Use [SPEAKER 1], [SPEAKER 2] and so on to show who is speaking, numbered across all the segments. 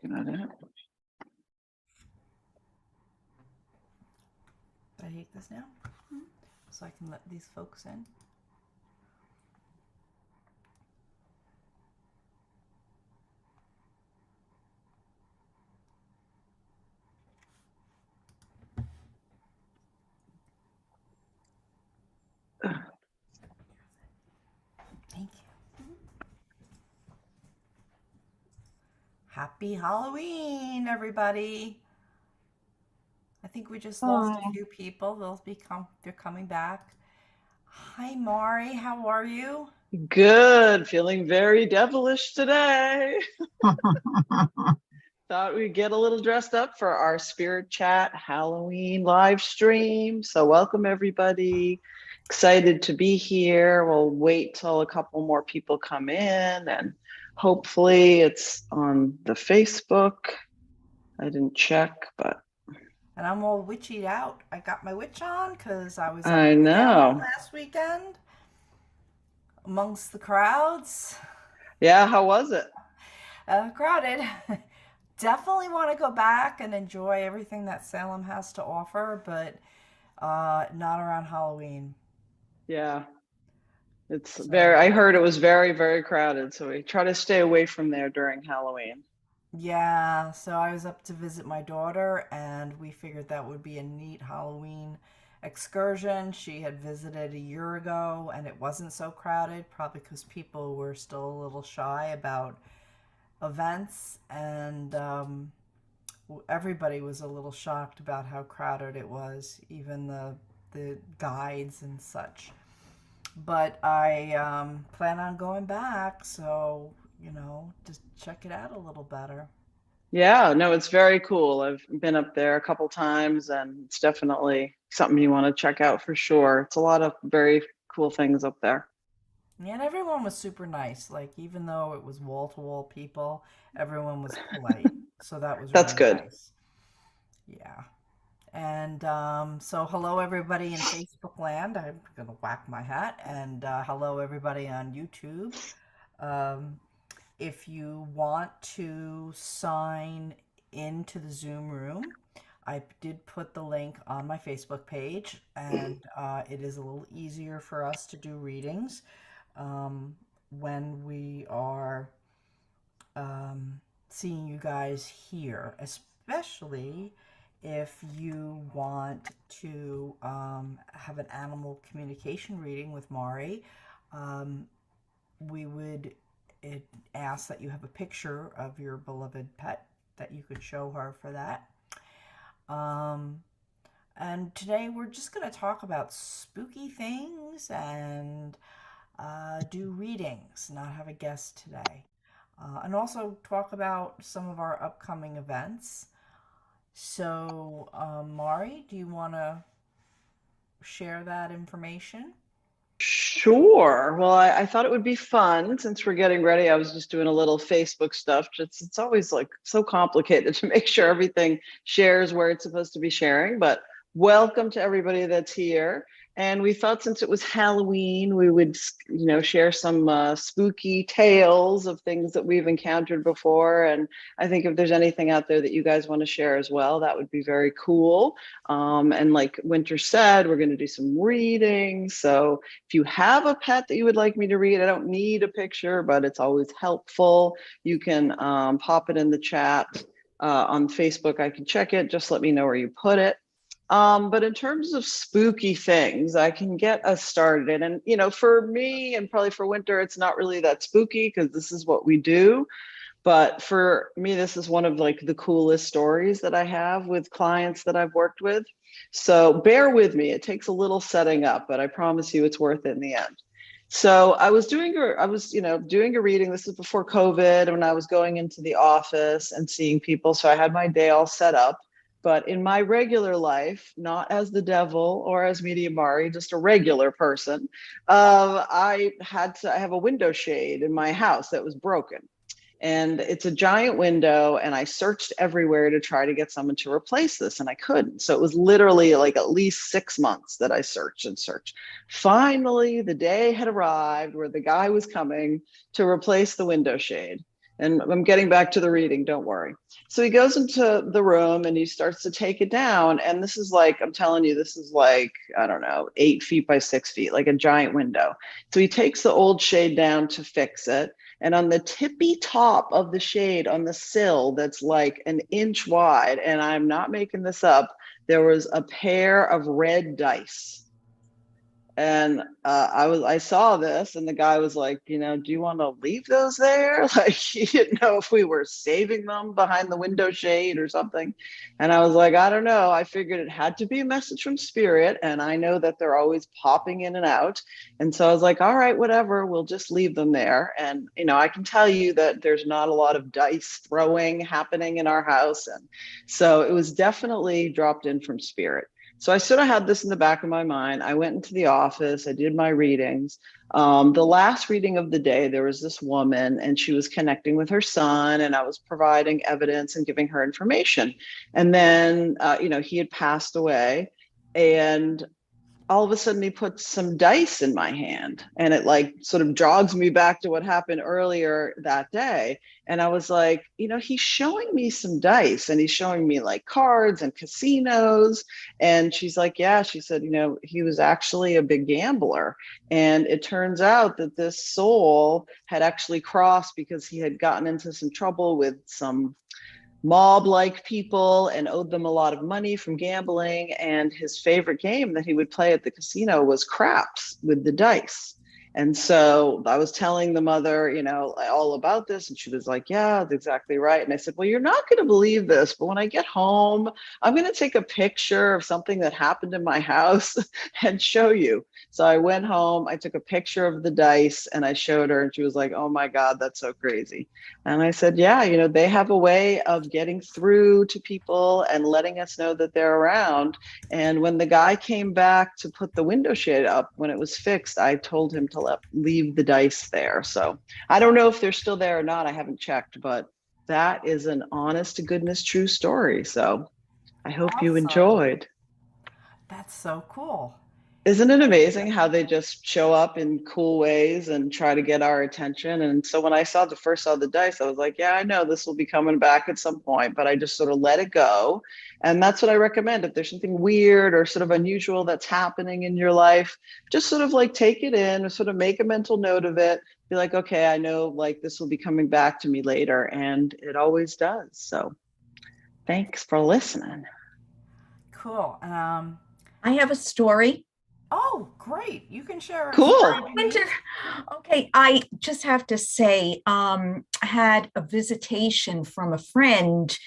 [SPEAKER 1] looking at it.
[SPEAKER 2] Do I take this now? So I can let these folks in. Thank you. Happy Halloween, everybody. I think we just lost a
[SPEAKER 1] Oh,
[SPEAKER 2] few people. They're coming back. Hi, Mari. How are you?
[SPEAKER 1] good. Feeling very devilish today. Thought we'd get a little dressed up for our Spirit Chat Halloween live stream. So, welcome everybody. Excited to be here. We'll wait till a couple more people come in and hopefully it's on the Facebook. I didn't check, but
[SPEAKER 2] And I'm all witchied out. I got my witch on because I was up
[SPEAKER 1] I
[SPEAKER 2] in Salem
[SPEAKER 1] know.
[SPEAKER 2] last weekend amongst the crowds.
[SPEAKER 1] Yeah, how was it?
[SPEAKER 2] Crowded. Definitely want to go back and enjoy everything that Salem has to offer, but not around Halloween.
[SPEAKER 1] Yeah, it's very,
[SPEAKER 2] So,
[SPEAKER 1] I heard it was very, very crowded. So we try to stay away from there during Halloween.
[SPEAKER 2] yeah, so I was up to visit my daughter, and we figured that would be a neat Halloween excursion. She had visited a year ago, and it wasn't so crowded, probably because people were still a little shy about events, and everybody was a little shocked about how crowded it was, even the guides and such. But I plan on going back, so just check it out a little better.
[SPEAKER 1] Yeah, no, it's very cool. I've been up there a couple times and it's definitely something you want to check out for sure. It's a lot of very cool things up there.
[SPEAKER 2] And everyone was super nice. Like, even though it was wall to wall people, everyone was polite. So that was
[SPEAKER 1] That's
[SPEAKER 2] really
[SPEAKER 1] good.
[SPEAKER 2] nice. Yeah. And so, hello, everybody in Facebook land. I'm going to whack my hat. And hello, everybody on YouTube. Um, if you want to sign into the Zoom room, I did put the link on my Facebook page, and it is a little easier for us to do readings um, when we are seeing you guys here, especially if you want to have an animal communication reading with Mari. Um, we would ask that you have a picture of your beloved pet that you could show her for that. Um, and today we're just going to talk about spooky things and do readings, not have a guest today. And also talk about some of our upcoming events. So, Mari, do you want to share that information?
[SPEAKER 1] Sure. Well, I thought it would be fun since we're getting ready. I was just doing a little Facebook stuff. Just it's always like so complicated to make sure everything shares where it's supposed to be sharing. But welcome to everybody that's here. And we thought since it was Halloween, we would, share some spooky tales of things that we've encountered before. And I think if there's anything out there that you guys want to share as well, that would be very cool. And like Winter said, we're going to do some readings. So if you have a pet that you would like me to read, I don't need a picture, but it's always helpful. You can pop it in the chat on Facebook. I can check it. Just let me know where you put it. But in terms of spooky things, I can get us started. And, for me and probably for Winter, it's not really that spooky because this is what we do. But for me, this is one of like the coolest stories that I have with clients that I've worked with. So bear with me. It takes a little setting up, but I promise you it's worth it in the end. So doing a reading. This is before COVID when I was going into the office and seeing people. So I had my day all set up. But in my regular life, not as the devil or as Media Mari, just a regular person, I have a window shade in my house that was broken. And it's a giant window, and I searched everywhere to try to get someone to replace this, and I couldn't. So it was literally like at least 6 months that I searched and searched. Finally, the day had arrived where the guy was coming to replace the window shade. And I'm getting back to the reading, don't worry. So he goes into the room and he starts to take it down. And this is like, I'm telling you, this is like, I don't know, 8 feet by 6 feet, like a giant window. So he takes the old shade down to fix it. And on the tippy top of the shade, on the sill that's like an inch wide, and I'm not making this up, there was a pair of red dice. And I saw this, and the guy was like, do you want to leave those there? Like, he didn't know if we were saving them behind the window shade or something. And I was like, I don't know. I figured it had to be a message from spirit, and I know that they're always popping in and out. And so I was like, all right, whatever, we'll just leave them there. And I can tell you that there's not a lot of dice throwing happening in our house, and so it was definitely dropped in from spirit. So I sort of had this in the back of my mind. I went into the office, I did my readings. The last reading of the day, there was this woman and she was connecting with her son, and I was providing evidence and giving her information. And then, he had passed away, and all of a sudden he puts some dice in my hand, and it like sort of jogs me back to what happened earlier that day. And I was like, he's showing me some dice, and he's showing me like cards and casinos. And she's like, yeah, she said, he was actually a big gambler. And it turns out that this soul had actually crossed because he had gotten into some trouble with some mob-like people and owed them a lot of money from gambling. And his favorite game that he would play at the casino was craps with the dice. And so I was telling the mother, all about this. And she was like, yeah, that's exactly right. And I said, well, you're not going to believe this, but when I get home, I'm going to take a picture of something that happened in my house and show you. So I went home, I took a picture of the dice and I showed her, and she was like, oh my God, that's so crazy. And I said, yeah, they have a way of getting through to people and letting us know that they're around. And when the guy came back to put the window shade up, when it was fixed, I told him to leave the dice there. So I don't know if they're still there or not. I haven't checked, but that is an honest to goodness true story. So I hope you
[SPEAKER 2] Awesome.
[SPEAKER 1] enjoyed.
[SPEAKER 2] That's so cool.
[SPEAKER 1] Isn't it amazing how they just show up in cool ways and try to get our attention? And so when I first saw the dice, I was like, yeah, I know this will be coming back at some point, but I just sort of let it go. And that's what I recommend. If there's something weird or sort of unusual that's happening in your life, just sort of like take it in or sort of make a mental note of it. Be like, okay, I know like this will be coming back to me later. And it always does. So thanks for listening.
[SPEAKER 2] Cool.
[SPEAKER 3] I have a story.
[SPEAKER 2] Oh, great. You can share a story,
[SPEAKER 1] Cool.
[SPEAKER 2] Denise.
[SPEAKER 3] Okay, I just have to say, I had a visitation from a friend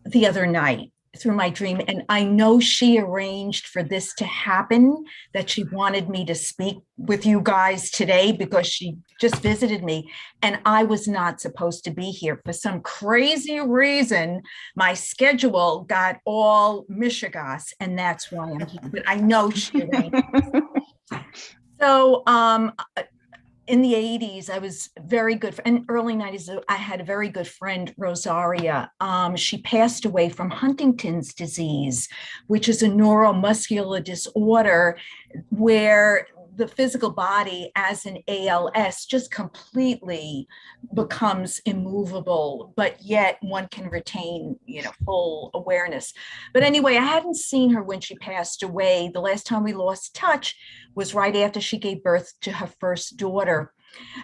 [SPEAKER 3] the other night through my dream, and I know she arranged for this to happen, that she wanted me to speak with you guys today because she just visited me, and I was not supposed to be here. For some crazy reason, my schedule got all mishigas, and that's why I'm here. But I know she arranged. So in the 80s, I was very good, and early 90s, I had a very good friend, Rosaria. She passed away from Huntington's disease, which is a neuromuscular disorder where the physical body as an ALS just completely becomes immovable, but yet one can retain, full awareness. But anyway, I hadn't seen her when she passed away. The last time we lost touch was right after she gave birth to her first daughter.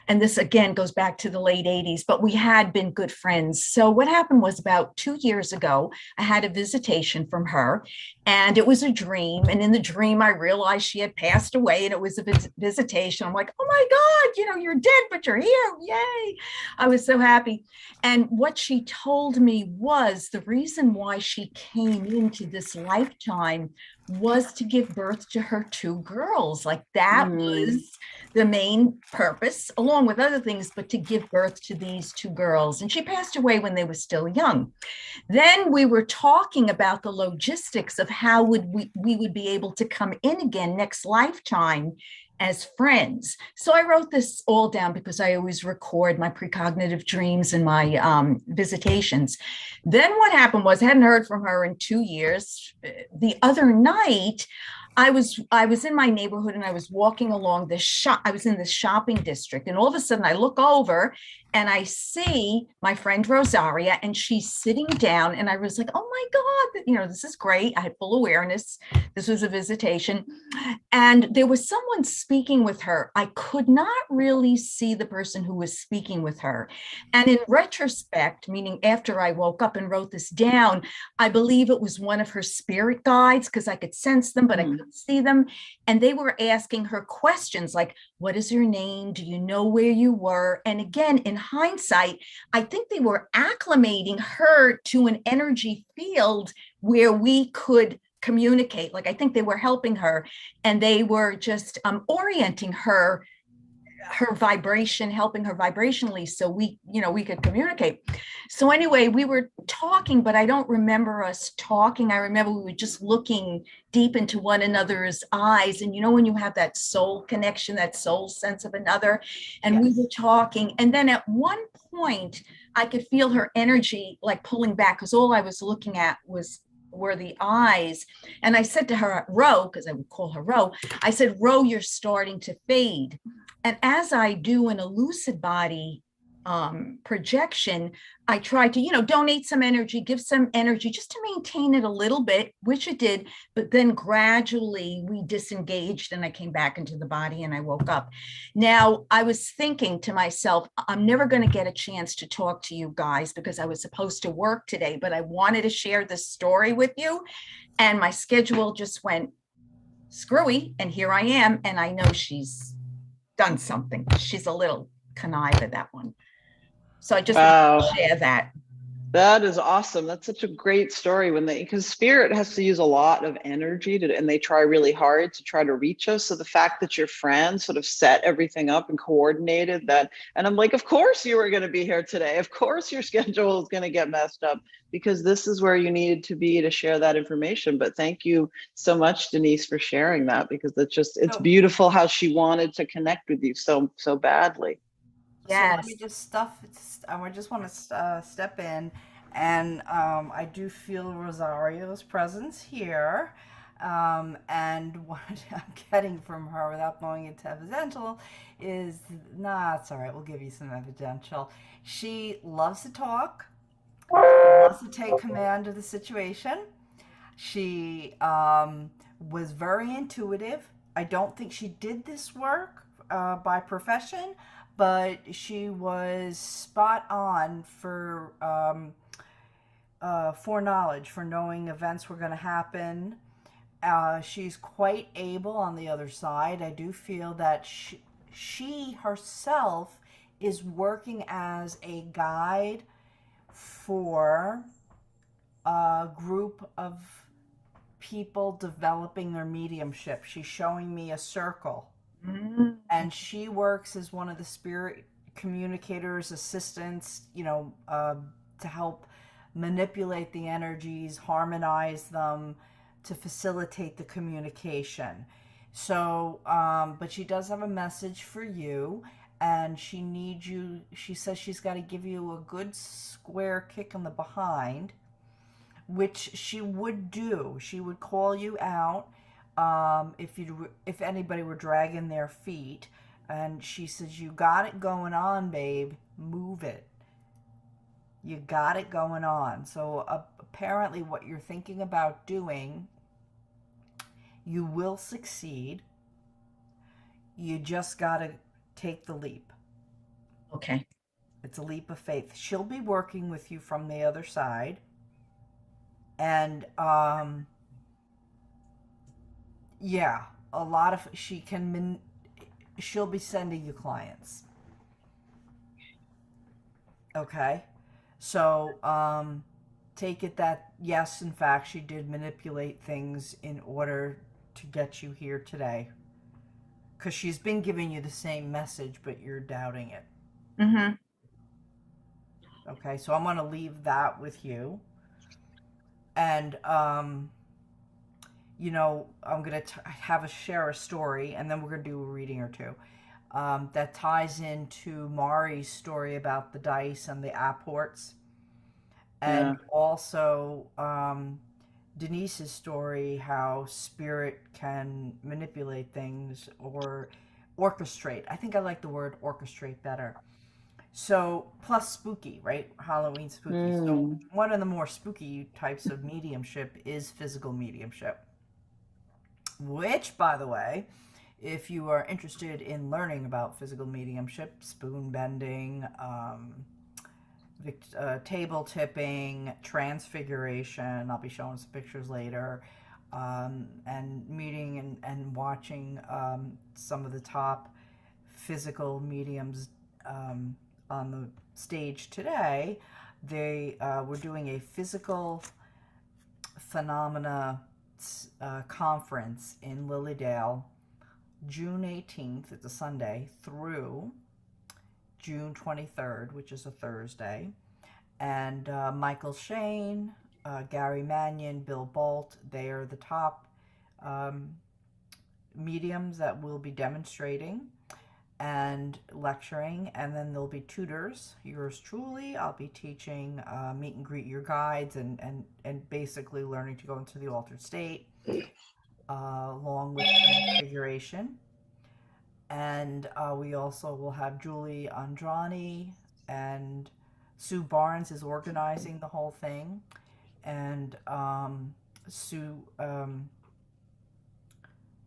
[SPEAKER 3] And this again goes back to the late 80s, but we had been good friends. So what happened was about 2 years ago, I had a visitation from her, and it was a dream. And in the dream, I realized she had passed away, and it was a visitation. I'm like, oh my God, you're dead, but you're here. Yay. I was so happy. And what she told me was the reason why she came into this lifetime was to give birth to her two girls. Like that was the main purpose, along with other things, but to give birth to these two girls. And she passed away when they were still young. Then we were talking about the logistics of how we would be able to come in again next lifetime as friends. So I wrote this all down because I always record my precognitive dreams and my visitations. Then what happened was I hadn't heard from her in 2 years. The other night, I was in my neighborhood and I was walking along this shop. I was in this shopping district, and all of a sudden I look over and I see my friend Rosaria, and she's sitting down, and I was like, oh my God, this is great. I had full awareness. This was a visitation. And there was someone speaking with her. I could not really see the person who was speaking with her. And in retrospect, meaning after I woke up and wrote this down, I believe it was one of her spirit guides because I could sense them, but I couldn't see them. And they were asking her questions like, what is your name? Do you know where you were? And again, in hindsight, I think they were acclimating her to an energy field where we could communicate. Like I think they were helping her, and they were just orienting her vibration, helping her vibrationally, so we could communicate. So anyway, we were talking, but I don't remember us talking. I remember we were just looking deep into one another's eyes, and when you have that soul connection, that soul sense of another, and we were talking, and then at one point I could feel her energy like pulling back, because all I was looking at were the eyes. And I said to her, Ro, because I would call her Ro, I said, Ro, you're starting to fade. And as I do in a lucid body projection, I try to, donate some energy, give some energy just to maintain it a little bit, which it did. But then gradually we disengaged, and I came back into the body and I woke up. Now, I was thinking to myself, I'm never going to get a chance to talk to you guys because I was supposed to work today, but I wanted to share this story with you. And my schedule just went screwy. And here I am. And I know she's done something. She's a little connive at that one. So I just want to share that.
[SPEAKER 1] That is awesome. That's such a great story because spirit has to use a lot of energy and they try really hard to try to reach us. So the fact that your friend sort of set everything up and coordinated that, and I'm like, of course you were going to be here today. Of course your schedule is going to get messed up because this is where you needed to be to share that information. But thank you so much, Denise, for sharing that, because it's beautiful how she wanted to connect with you so badly.
[SPEAKER 2] Yes. So let me I just want to step in, and I do feel Rosario's presence here. And what I'm getting from her without going into evidential is, it's all right, we'll give you some evidential. She loves to talk, loves to take command of the situation. She was very intuitive. I don't think she did this work by profession, but she was spot on for foreknowledge, for knowing events were going to happen. She's quite able on the other side. I do feel that she herself is working as a guide for a group of people developing their mediumship. She's showing me a circle. And she works as one of the spirit communicators, assistants, to help manipulate the energies, harmonize them, to facilitate the communication. So, but she does have a message for you, and she needs you. She says she's got to give you a good square kick in the behind, which she would do. She would call you out if anybody were dragging their feet, and she says, you got it going on, babe, move it, you got it going on. So apparently what you're thinking about doing, you will succeed. You just got to take the leap.
[SPEAKER 3] Okay.
[SPEAKER 2] It's a leap of faith. She'll be working with you from the other side, and a lot of she'll be sending you clients. Okay, so take it that yes, in fact, she did manipulate things in order to get you here today, because she's been giving you the same message, but you're doubting it. Okay, so I'm going to leave that with you, and I'm going to share a story, and then we're going to do a reading or two that ties into Mari's story about the dice and the apports, and also Denise's story, how spirit can manipulate things or orchestrate. I think I like the word orchestrate better. So, plus spooky, right? Halloween spooky. So,
[SPEAKER 1] Mm.
[SPEAKER 2] one of the more spooky types of mediumship is physical mediumship, which, by the way, if you are interested in learning about physical mediumship, spoon bending, table tipping, transfiguration, I'll be showing some pictures later, and meeting and watching some of the top physical mediums um, on the stage today. They were doing a physical phenomena conference in Lilydale, June 18th, it's a Sunday, through June 23rd, which is a Thursday. And Michael Shane, Gary Mannion, Bill Bolt, they are the top um, mediums that will be demonstrating and lecturing, and then there'll be tutors. Yours truly, I'll be teaching meet and greet your guides and basically learning to go into the altered state, along with transfiguration. And we also will have Julie Andrani, and Sue Barnes is organizing the whole thing, and Sue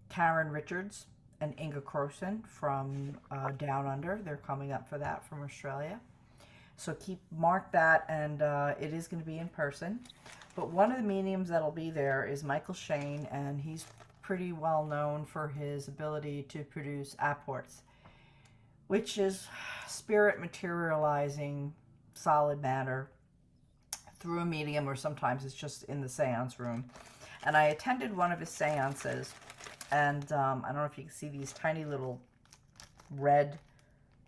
[SPEAKER 2] Karen Richards and Inga Croson from Down Under. They're coming up for that from Australia. So keep mark that, and it is going to be in person. But one of the mediums that'll be there is Michael Shane, and he's pretty well known for his ability to produce apports, which is spirit materializing solid matter through a medium, or sometimes it's just in the seance room. And I attended one of his seances, and I don't know if you can see these tiny little red.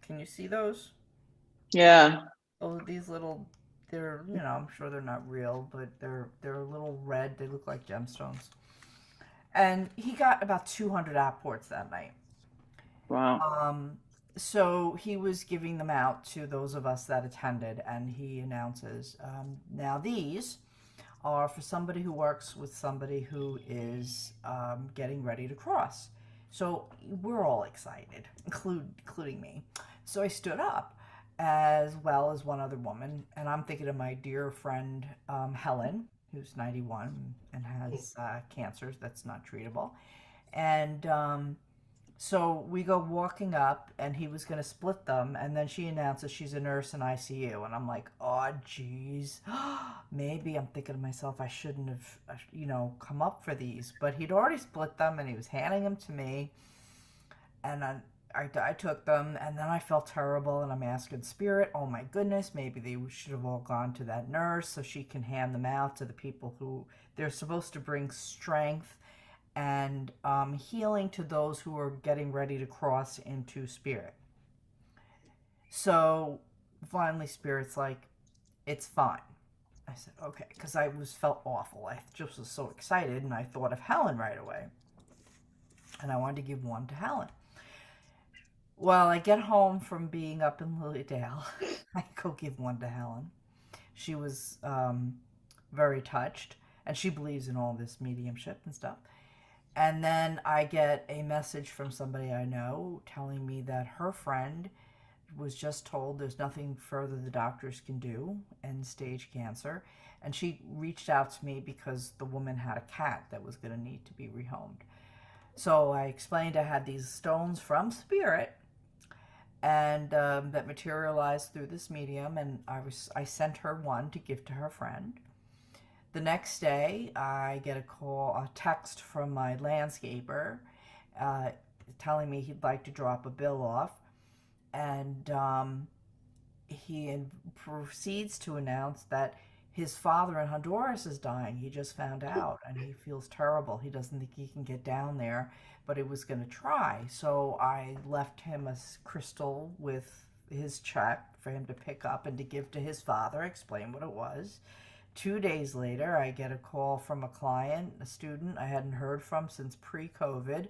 [SPEAKER 2] Can you see those?
[SPEAKER 1] Yeah.
[SPEAKER 2] Oh, these little. They're, I'm sure they're not real, but they're a little red. They look like gemstones. And he got about 200 apports that night.
[SPEAKER 1] Wow.
[SPEAKER 2] Um, so he was giving them out to those of us that attended, and he announces, now these are for somebody who works with somebody who is getting ready to cross. So we're all excited, including me. So I stood up, as well as one other woman, and I'm thinking of my dear friend Helen, who's 91 and has cancer that's not treatable. And so we go walking up, and he was going to split them, and then she announces she's a nurse in ICU, and I'm like, oh, geez, maybe I'm thinking to myself I shouldn't have, come up for these, but he'd already split them, and he was handing them to me, and I took them, and then I felt terrible, and I'm asking Spirit, oh my goodness, maybe they should have all gone to that nurse so she can hand them out to the people who they're supposed to bring strength and healing to those who are getting ready to cross into spirit. So finally, Spirit's like, it's fine. I said, okay, because I was felt awful. I just was so excited, and I thought of Helen right away, and I wanted to give one to Helen. Well, I get home from being up in Lilydale. I go give one to Helen. She was very touched, and she believes in all this mediumship and stuff. And then I get a message from somebody I know telling me that her friend was just told there's nothing further the doctors can do, end stage cancer. And she reached out to me because the woman had a cat that was going to need to be rehomed. So I explained I had these stones from Spirit, and that materialized through this medium, and I sent her one to give to her friend. The next day, I get a text from my landscaper, uh, telling me he'd like to drop a bill off, and he proceeds to announce that his father in Honduras is dying. He just found out, and he feels terrible. He doesn't think he can get down there, but he was going to try. So I left him a crystal with his check for him to pick up and to give to his father, explain what it was. 2 days later, I get a call from a client, a student I hadn't heard from since pre COVID,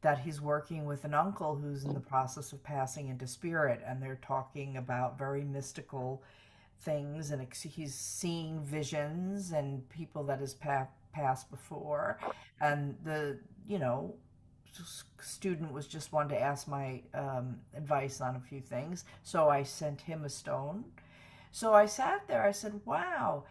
[SPEAKER 2] that he's working with an uncle who's in the process of passing into spirit, and they're talking about very mystical things, and he's seeing visions and people that has passed before, and the student was just wanted to ask my advice on a few things. So I sent him a stone. So I sat there. I said, wow,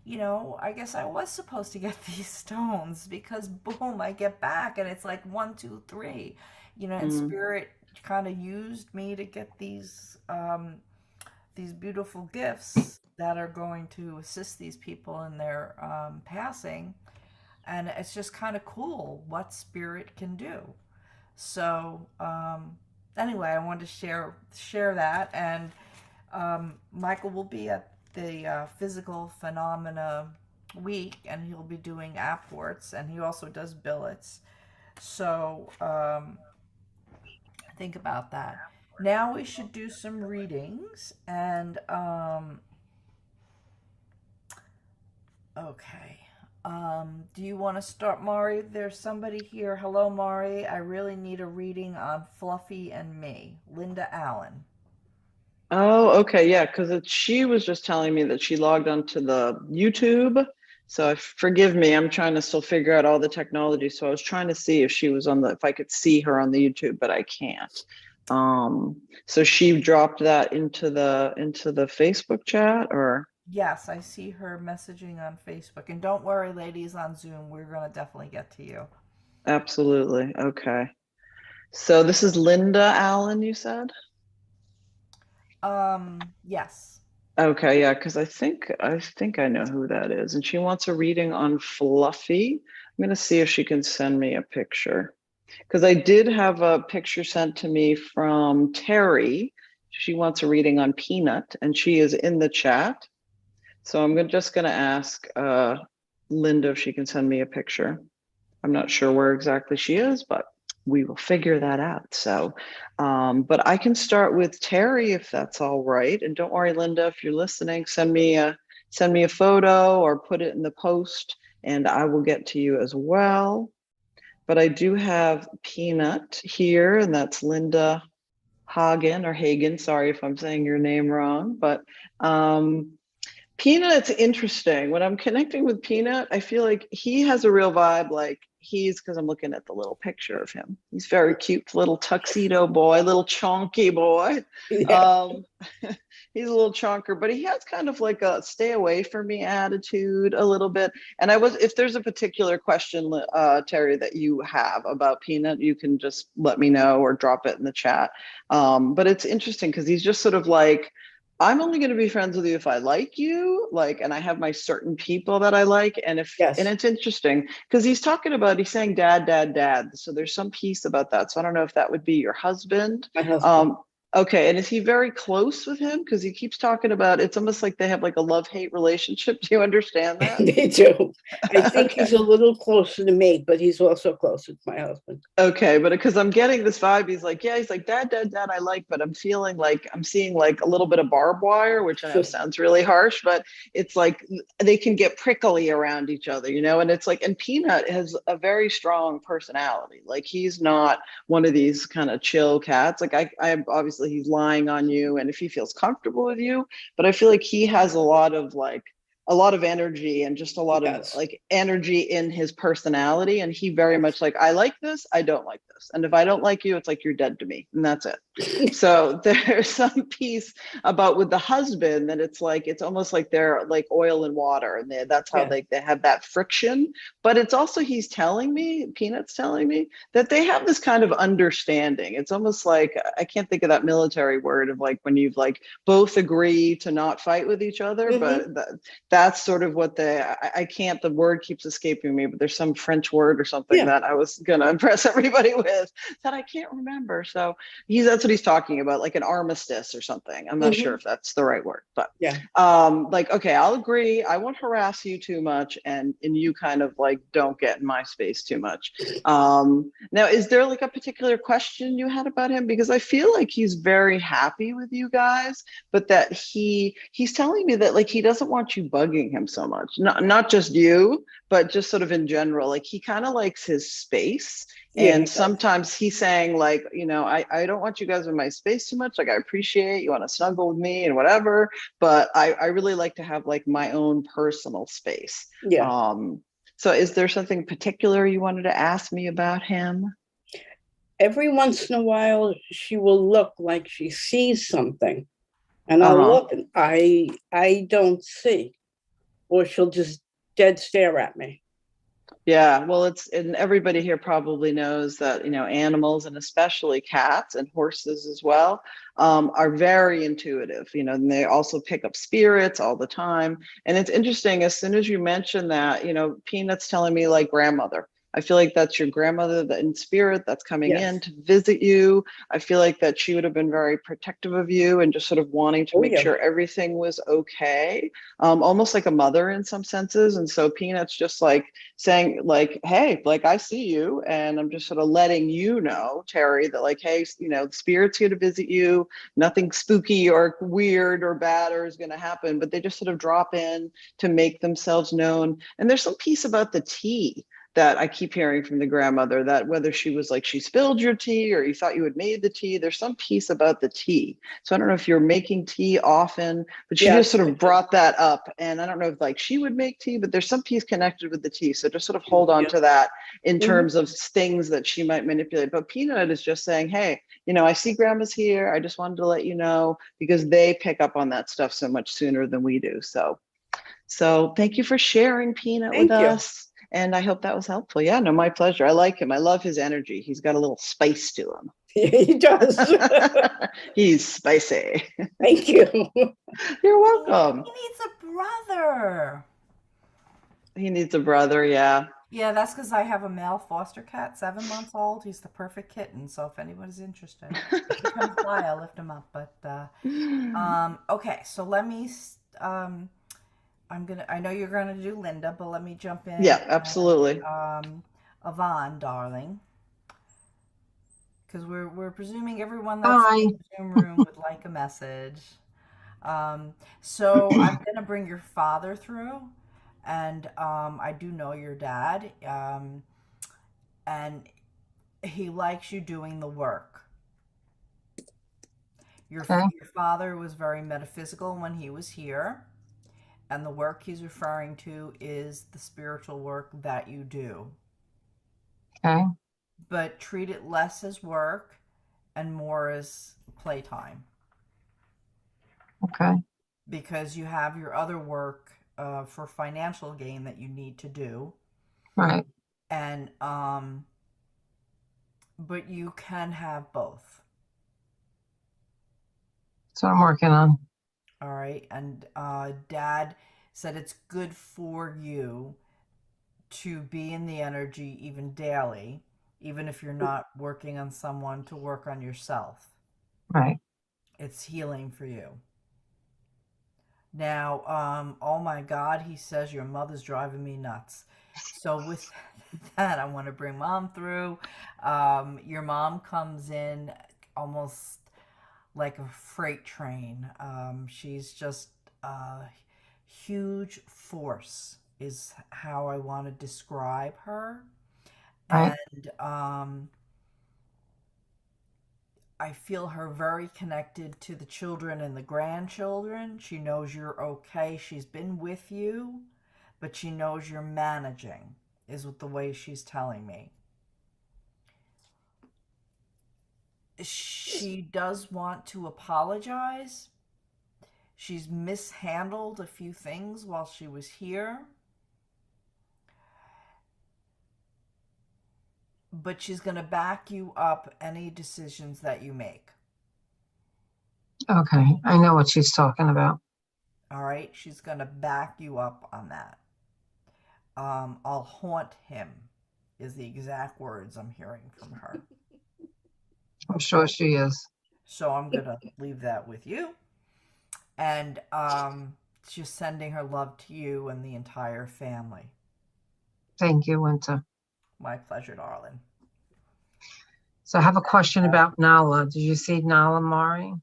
[SPEAKER 2] I guess I was supposed to get these stones because boom, I get back and it's like one, two, three, and
[SPEAKER 1] Mm.
[SPEAKER 2] spirit kind of used me to get these beautiful gifts that are going to assist these people in their passing. And it's just kind of cool what spirit can do. So anyway, I wanted to share that, and Michael will be at the physical phenomena week, and he'll be doing apports, and he also does billets. So think about that. Now we should do some readings, and okay. Do you want to start, Mari? There's somebody here. Hello, Mari. I really need a reading on Fluffy and me. Linda Allen.
[SPEAKER 1] Oh, okay, yeah, because she was just telling me that she logged onto the YouTube. So forgive me, I'm trying to still figure out all the technology. So I was trying to see if she was if I could see her on the YouTube, but I can't. So she dropped that into the Facebook chat, or?
[SPEAKER 2] Yes, I see her messaging on Facebook. And don't worry, ladies on Zoom, we're going to definitely get to you.
[SPEAKER 1] Absolutely. Okay. So this is Linda Allen, you said?
[SPEAKER 2] Yes.
[SPEAKER 1] Okay, yeah, because I think I know who that is, and she wants a reading on Fluffy. I'm gonna see if she can send me a picture, because I did have a picture sent to me from Terry. She wants a reading on Peanut, and she is in the chat. So just gonna ask Linda if she can send me a picture. I'm not sure where exactly she is, but we will figure that out. So, but I can start with Terry if that's all right. And don't worry, Linda, if you're listening, send me a photo or put it in the post, and I will get to you as well. But I do have Peanut here, and that's Linda Hagen or Hagen. Sorry if I'm saying your name wrong, but Peanut's interesting. When I'm connecting with Peanut, I feel like he has a real vibe. Like because I'm looking at the little picture of him. He's very cute, little tuxedo boy, little chonky boy.
[SPEAKER 4] Yeah.
[SPEAKER 1] Um, he's a little chonker, but he has kind of like a stay away from me attitude a little bit. And if there's a particular question, Terry, that you have about Peanut, you can just let me know or drop it in the chat. But it's interesting because he's just sort of like, I'm only going to be friends with you if I like you, and I have my certain people that I like. And
[SPEAKER 4] Yes.
[SPEAKER 1] it's interesting because he's saying dad, dad, dad. So there's some piece about that. So I don't know if that would be your husband.
[SPEAKER 4] My husband.
[SPEAKER 1] Okay. And is he very close with him? Because he keeps talking about, it's almost like they have like a love-hate relationship. Do you understand that?
[SPEAKER 4] They do. I think
[SPEAKER 1] Okay.
[SPEAKER 4] he's a little closer to me, but he's also closer to my husband.
[SPEAKER 1] Okay, but because I'm getting this vibe, he's like, dad, dad, dad, I like, but I'm feeling like I'm seeing like a little bit of barbed wire, which I know sounds really harsh, but it's like they can get prickly around each other, and it's like, and Peanut has a very strong personality. Like he's not one of these kind of chill cats. Like I obviously he's lying on you, and if he feels comfortable with you, but I feel like he has a lot of energy and just a lot of like energy in his personality. And he very much like, I like this, I don't like this. And if I don't like you, it's like you're dead to me. And that's it. So there's some piece about with the husband that it's almost like they're like oil and water. And that's how they have that friction. But it's also, Peanut's telling me that they have this kind of understanding. It's almost like, I can't think of that military word of like when you've like both agree to not fight with each other, but that's sort of what I can't, the word keeps escaping me, but there's some French word or something that I was going to impress everybody with that I can't remember. So that's what he's talking about, like an armistice or something. I'm not sure if that's the right word, but like, okay, I'll agree. I won't harass you too much. And you kind of like, don't get in my space too much. Now, is there like a particular question you had about him? Because I feel like he's very happy with you guys, but that he's telling me that like, he doesn't want you bugging him so much, not just you, but just sort of in general. Like he kind of likes his space, and sometimes he's saying like, I don't want you guys in my space too much. Like I appreciate you want to snuggle with me and whatever, but I really like to have like my own personal space. So is there something particular you wanted to ask me about him?
[SPEAKER 4] every once in a while she will look like she sees something, and I'll
[SPEAKER 1] Uh-huh.
[SPEAKER 4] look and I don't see, or she'll just dead stare at me.
[SPEAKER 1] Yeah, well, and everybody here probably knows that, animals, and especially cats and horses as well, are very intuitive, and they also pick up spirits all the time. And it's interesting, as soon as you mention that, Peanut's telling me like grandmother. I feel like that's your grandmother that in spirit that's coming in
[SPEAKER 4] Yes.
[SPEAKER 1] to visit you. I feel like that she would have been very protective of you and just sort of wanting to
[SPEAKER 4] Oh
[SPEAKER 1] make
[SPEAKER 4] yeah.
[SPEAKER 1] sure everything was okay, almost like a mother in some senses. And so Peanut's just like, saying like, hey, like I see you, and I'm just sort of letting you know, Terry, that like, hey, the spirit's here to visit you. Nothing spooky or weird or bad or is going to happen, but they just sort of drop in to make themselves known. And there's some piece about the tea that I keep hearing from the grandmother, that whether she was like, she spilled your tea or you thought you had made the tea, there's some piece about the tea. So I don't know if you're making tea often, but she just
[SPEAKER 4] Yes.
[SPEAKER 1] sort of brought that up. And I don't know if like she would make tea, but there's some piece connected with the tea. So just sort of hold on
[SPEAKER 4] Yeah.
[SPEAKER 1] to that in
[SPEAKER 4] Mhm.
[SPEAKER 1] terms of things that she might manipulate. But Peanut is just saying, hey, I see grandma's here. I just wanted to let you know, because they pick up on that stuff so much sooner than we do. So thank you for sharing, Peanut, with
[SPEAKER 4] Thank you.
[SPEAKER 1] us. And I hope that was helpful. Yeah, no, my pleasure. I like him. I love his energy. He's got a little spice to him.
[SPEAKER 4] Yeah, he does.
[SPEAKER 1] He's spicy.
[SPEAKER 4] Thank you.
[SPEAKER 1] You're
[SPEAKER 2] He
[SPEAKER 1] welcome.
[SPEAKER 2] needs a brother.
[SPEAKER 1] He needs a brother, yeah.
[SPEAKER 2] Yeah, that's because I have a male foster cat, 7 months old. He's the perfect kitten. So if anybody's interested, if he comes by, I'll lift him up. But okay. So let me. I know you're gonna do Linda, but let me jump in.
[SPEAKER 1] Yeah, absolutely.
[SPEAKER 2] Yvonne, darling, because we're presuming everyone that's
[SPEAKER 5] Hi.
[SPEAKER 2] in the Zoom room would like a message. So I'm gonna bring your father through, and I do know your dad, and he likes you doing the work.
[SPEAKER 5] Okay.
[SPEAKER 2] Your father was very metaphysical when he was here, and the work he's referring to is the spiritual work that you do.
[SPEAKER 5] Okay.
[SPEAKER 2] But treat it less as work and more as playtime,
[SPEAKER 5] Okay.
[SPEAKER 2] because you have your other work for financial gain that you need to do,
[SPEAKER 5] Right.
[SPEAKER 2] and but you can have both.
[SPEAKER 5] That's what I'm working on.
[SPEAKER 2] All right. And Dad said it's good for you to be in the energy even daily, even if you're not working on someone, to work on yourself.
[SPEAKER 5] Right.
[SPEAKER 2] It's healing for you. Now, oh my God, he says your mother's driving me nuts. So with that, I want to bring Mom through. Your mom comes in almost like a freight train. She's just a huge force, is how I want to describe her.
[SPEAKER 5] Right.
[SPEAKER 2] And I feel her very connected to the children and the grandchildren. She knows you're okay. She's been with you, but she knows you're managing, is what the way she's telling me. She does want to apologize. She's mishandled a few things while she was here. But she's going to back you up any decisions that you make.
[SPEAKER 5] Okay. I know what she's talking about.
[SPEAKER 2] All right? She's going to back you up on that. I'll haunt him, is the exact words I'm hearing from her.
[SPEAKER 5] I'm sure she is.
[SPEAKER 2] So I'm going to leave that with you. And she's sending her love to you and the entire family.
[SPEAKER 5] Thank you, Winter.
[SPEAKER 2] My pleasure, darling.
[SPEAKER 5] So I have a question about Nala. Did you see Nala, Mari?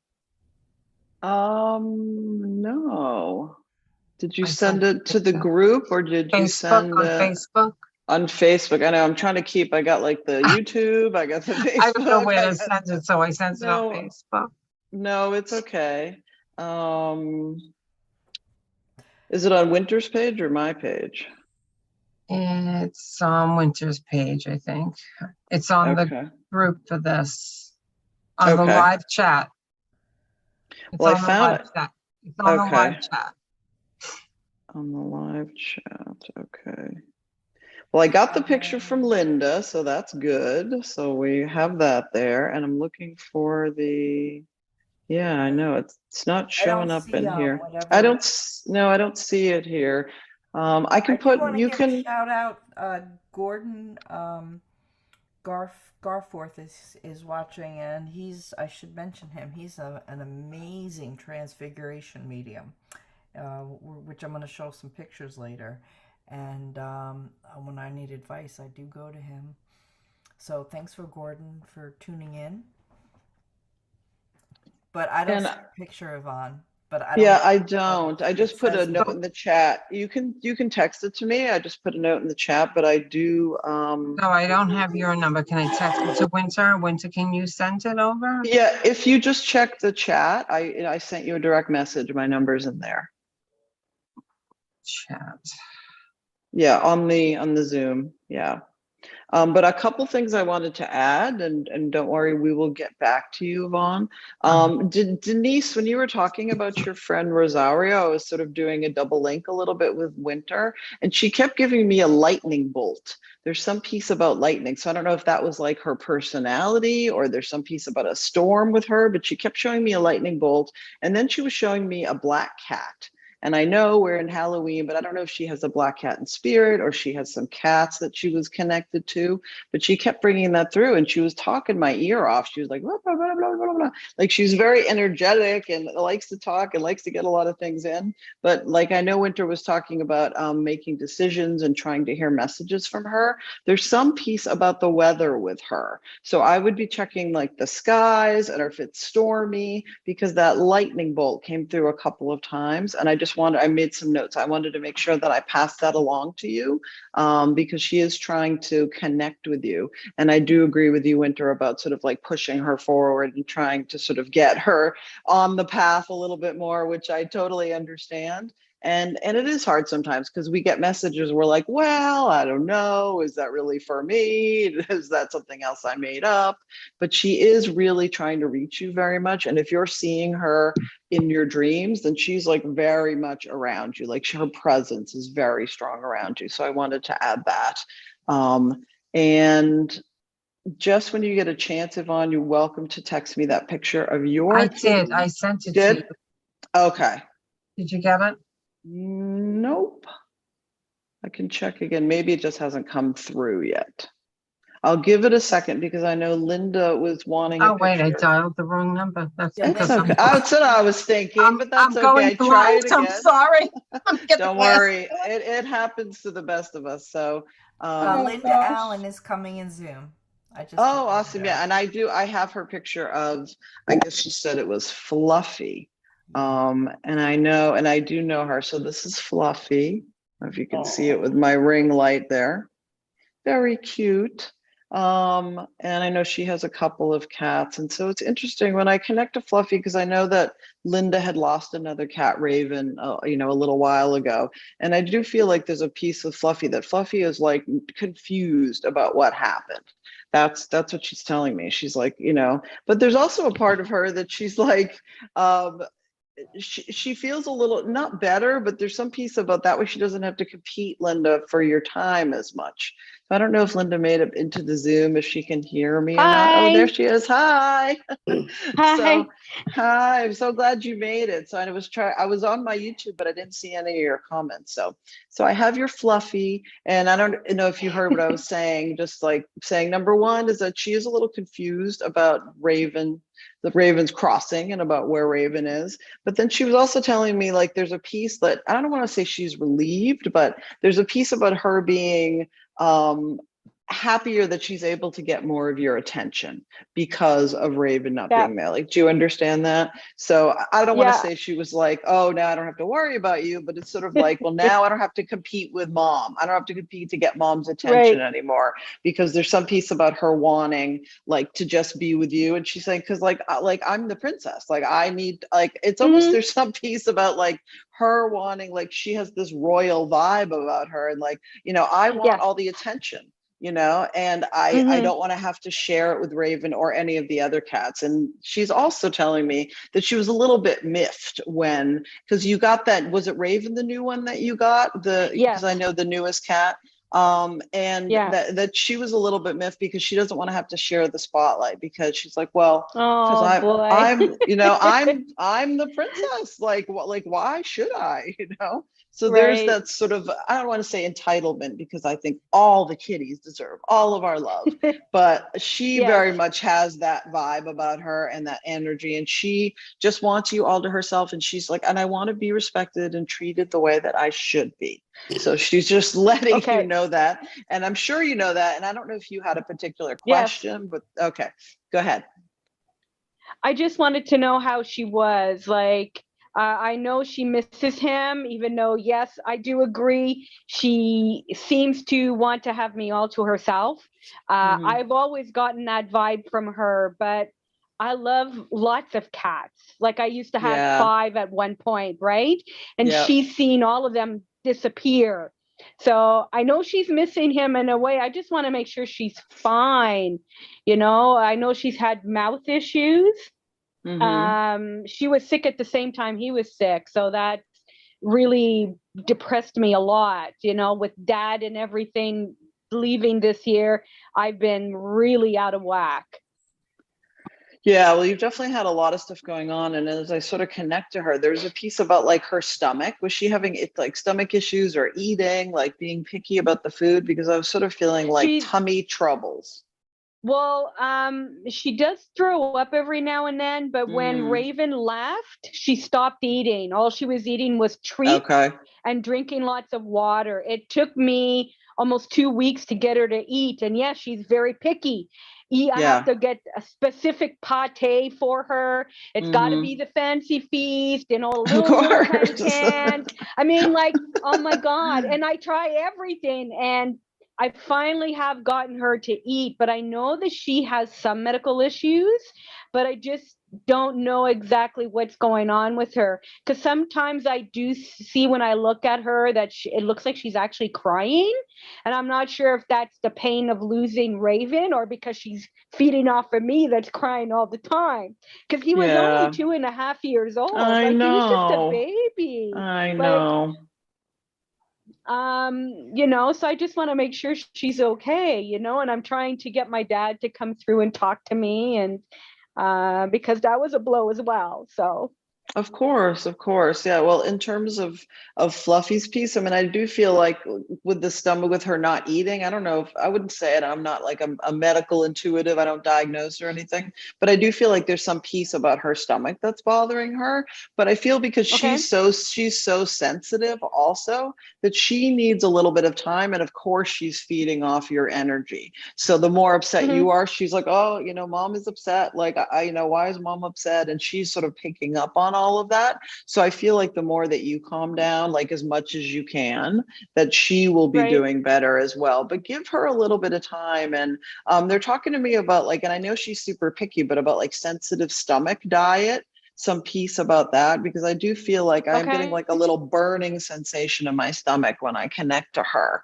[SPEAKER 1] No. Did you
[SPEAKER 5] I
[SPEAKER 1] send
[SPEAKER 5] sent
[SPEAKER 1] it to the group, or did you
[SPEAKER 5] Facebook,
[SPEAKER 1] send
[SPEAKER 5] on
[SPEAKER 1] it
[SPEAKER 5] Facebook.
[SPEAKER 1] on Facebook? I know I'm trying to keep, I got like the YouTube, I got the Facebook.
[SPEAKER 5] I don't know where
[SPEAKER 1] I
[SPEAKER 5] to
[SPEAKER 1] got,
[SPEAKER 5] send it, so I sent it on
[SPEAKER 1] no,
[SPEAKER 5] Facebook.
[SPEAKER 1] no, it's okay. Is it on Winter's page or my page?
[SPEAKER 5] It's on Winter's page, I think. It's on the
[SPEAKER 1] Okay.
[SPEAKER 5] group for this, on the
[SPEAKER 1] Okay.
[SPEAKER 5] live chat. It's
[SPEAKER 1] Well, I
[SPEAKER 5] on the
[SPEAKER 1] found
[SPEAKER 5] live
[SPEAKER 1] it.
[SPEAKER 5] chat. It's on the live
[SPEAKER 1] Okay.
[SPEAKER 5] chat.
[SPEAKER 1] On the live chat. Okay. Well, I got the picture from Linda, so that's good. So we have that there, and I'm looking for the, yeah, I know it's not
[SPEAKER 2] I don't
[SPEAKER 1] showing up
[SPEAKER 2] see
[SPEAKER 1] in here. I
[SPEAKER 2] whatever.
[SPEAKER 1] don't, no, I don't see it here. I
[SPEAKER 2] I
[SPEAKER 1] can
[SPEAKER 2] do
[SPEAKER 1] put,
[SPEAKER 2] want to
[SPEAKER 1] you
[SPEAKER 2] give a
[SPEAKER 1] can,
[SPEAKER 2] shout out. Gordon Garforth is watching, and I should mention him. He's an amazing transfiguration medium, which I'm going to show some pictures later. And when I need advice, I do go to him. So thanks for Gordon for tuning in. But I don't
[SPEAKER 1] and
[SPEAKER 2] see a picture of Yvonne. But I don't
[SPEAKER 1] yeah,
[SPEAKER 2] know.
[SPEAKER 1] I don't. I
[SPEAKER 2] It
[SPEAKER 1] just put a
[SPEAKER 2] says
[SPEAKER 1] note in the chat. You can text it to me. I just put a note in the chat, but I do,
[SPEAKER 5] No, I don't have your number. Can I text it to Winter? Winter, can you send it over?
[SPEAKER 1] yeah, if you just check the chat, I sent you a direct message. My number's in there.
[SPEAKER 5] Chat.
[SPEAKER 1] Yeah, on the Zoom. Yeah. But a couple things I wanted to add, and don't worry, we will get back to you, Yvonne. Denise, when you were talking about your friend Rosario, I was sort of doing a double link a little bit with Winter, and she kept giving me a lightning bolt. There's some piece about lightning, so I don't know if that was like her personality or there's some piece about a storm with her, but she kept showing me a lightning bolt, and then she was showing me a black cat. And I know we're in Halloween, but I don't know if she has a black cat in spirit or she has some cats that she was connected to. But she kept bringing that through, and she was talking my ear off. She was like, blah, blah, blah, blah, blah, blah. Like she's very energetic and likes to talk and likes to get a lot of things in. But like I know Winter was talking about making decisions and trying to hear messages from her. There's some piece about the weather with her. So I would be checking like the skies and if it's stormy, because that lightning bolt came through a couple of times. And I made some notes. I wanted to make sure that I passed that along to you because she is trying to connect with you. And I do agree with you, Winter, about sort of like pushing her forward and trying to sort of get her on the path a little bit more, which I totally understand. And it is hard sometimes because we get messages, we're like, well, I don't know, is that really for me? Is that something else I made up? But she is really trying to reach you very much. And if you're seeing her in your dreams, then she's like very much around you. Like her presence is very strong around you. So I wanted to add that. And just when you get a chance, Yvonne, you're welcome to text me that picture of your
[SPEAKER 5] I did.
[SPEAKER 1] kitty.
[SPEAKER 5] I sent it to you.
[SPEAKER 1] Did? Okay.
[SPEAKER 5] Did you get it?
[SPEAKER 1] Nope. I can check again. Maybe it just hasn't come through yet. I'll give it a second because I know Linda was wanting a
[SPEAKER 5] Oh, wait, I
[SPEAKER 1] picture.
[SPEAKER 5] dialed the wrong number. That's
[SPEAKER 2] Yeah,
[SPEAKER 5] because
[SPEAKER 1] It's okay. That's what I was thinking, but that's
[SPEAKER 5] I'm going
[SPEAKER 1] okay. Try
[SPEAKER 5] blind.
[SPEAKER 1] it
[SPEAKER 5] I'm
[SPEAKER 1] again.
[SPEAKER 5] sorry. I'm getting
[SPEAKER 1] Don't
[SPEAKER 5] glasses.
[SPEAKER 1] worry. It happens to the best of us. So,
[SPEAKER 2] Linda Allen is coming in Zoom. I just
[SPEAKER 1] oh, awesome. Yeah. And I have her picture of, I guess she said it was Fluffy. And I do know her. So this is Fluffy. I don't know if you can see it with my ring light there. Very cute. And I know she has a couple of cats. And so it's interesting when I connect to Fluffy, because I know that Linda had lost another cat, Raven, a little while ago. And I do feel like there's a piece of Fluffy that Fluffy is like confused about what happened. That's what she's telling me. She's like, but there's also a part of her that she's like, she feels a little not better, but there's some piece about that way she doesn't have to compete, Linda, for your time as much. So I don't know if Linda made it into the Zoom, if she can hear me or not. Oh, there she is. Hi.
[SPEAKER 6] Hi.
[SPEAKER 1] So hi, I'm so glad you made it. So I was on my YouTube, but I didn't see any of your comments. So I have your Fluffy, and I don't know if you heard what I was saying, just like saying number one is that she is a little confused about the Raven's crossing and about where Raven is. But then she was also telling me like there's a piece that I don't want to say she's relieved, but there's a piece about her being happier that she's able to get more of your attention because of Raven not
[SPEAKER 6] Yeah.
[SPEAKER 1] being there. Like, do you understand that? So I don't want to
[SPEAKER 6] Yeah.
[SPEAKER 1] say she was like, oh, now I don't have to worry about you, but it's sort of like, well, now I don't have to compete with mom. I don't have to compete to get mom's attention
[SPEAKER 6] Right.
[SPEAKER 1] anymore, because there's some piece about her wanting like to just be with you. And she's saying, because like I'm the princess, like I need, like, it's almost, there's some piece about like her wanting, like she has this royal vibe about her, and like, you know, I want
[SPEAKER 6] Yes.
[SPEAKER 1] all the attention, you know, and I don't want to have to share it with Raven or any of the other cats. And she's also telling me that she was a little bit miffed when, because you got that, was it Raven, the new one that you got, the, because
[SPEAKER 6] Yes.
[SPEAKER 1] I know the newest cat, and
[SPEAKER 6] Yeah.
[SPEAKER 1] that she was a little bit miffed because she doesn't want to have to share the spotlight, because she's like, well, because
[SPEAKER 6] Oh boy.
[SPEAKER 1] I'm you know, I'm the princess, like what, like why should I, you know? So there's
[SPEAKER 6] Right.
[SPEAKER 1] that sort of, I don't want to say entitlement, because I think all the kitties deserve all of our love, but she
[SPEAKER 6] Yes.
[SPEAKER 1] very much has that vibe about her and that energy, and she just wants you all to herself. And she's like, and I want to be respected and treated the way that I should be. So she's just letting you
[SPEAKER 6] Okay.
[SPEAKER 1] know that. And I'm sure you know that. And I don't know if you had a particular
[SPEAKER 6] Yes.
[SPEAKER 1] question, but okay, go ahead.
[SPEAKER 6] I just wanted to know how she was. Like, I know she misses him, even though, yes, I do agree. She seems to want to have me all to herself. I've always gotten that vibe from her, but I love lots of cats. Like, I used to have
[SPEAKER 1] Yeah.
[SPEAKER 6] 5 at one point, right? And
[SPEAKER 1] Yep.
[SPEAKER 6] she's seen all of them disappear. So I know she's missing him in a way. I just want to make sure she's fine. You know, I know she's had mouth issues. She was sick at the same time he was sick, so that really depressed me a lot, you know, with dad and everything leaving this year. I've been really out of whack.
[SPEAKER 1] Yeah, well, you've definitely had a lot of stuff going on. And as I sort of connect to her, there's a piece about like her stomach. Was she having it like stomach issues or eating, like being picky about the food? Because I was sort of feeling like tummy troubles.
[SPEAKER 6] Well, she does throw up every now and then, but when Raven left, she stopped eating. All she was eating was treats and drinking lots of water. It took me almost 2 weeks to get her to eat. And yes, she's very picky. I have to get a specific pate for her. It's got to be the fancy feast, you know, a little can. I mean, like, oh my God. And I try everything, and I finally have gotten her to eat, but I know that she has some medical issues, but I just don't know exactly what's going on with her. Because sometimes I do see when I look at her that it looks like she's actually crying. And I'm not sure if that's the pain of losing Raven or because she's feeding off of me that's crying all the time. Because he was only 2.5 years old.
[SPEAKER 1] I know.
[SPEAKER 6] He was just a baby.
[SPEAKER 1] I know.
[SPEAKER 6] You know, so I just want to make sure she's okay, you know, and I'm trying to get my dad to come through and talk to me, and because that was a blow as well. So
[SPEAKER 1] Of course. Yeah. Well, in terms of Fluffy's piece, I mean, I do feel like with the stomach, with her not eating, I don't know if I wouldn't say it. I'm not like a medical intuitive. I don't diagnose or anything, but I do feel like there's some piece about her stomach that's bothering her. But I feel because she's so sensitive also, that she needs a little bit of time. And of course she's feeding off your energy. So the more upset you are, she's like, oh, you know, mom is upset. Like, you know, why is mom upset? And she's sort of picking up on all of that. So I feel like the more that you calm down, like as much as you can, that she will be doing better as well. But give her a little bit of time. And they're talking to me about like, and I know she's super picky, but about like sensitive stomach diet, some piece about that, because I do feel like I'm getting like a little burning sensation in my stomach when I connect to her.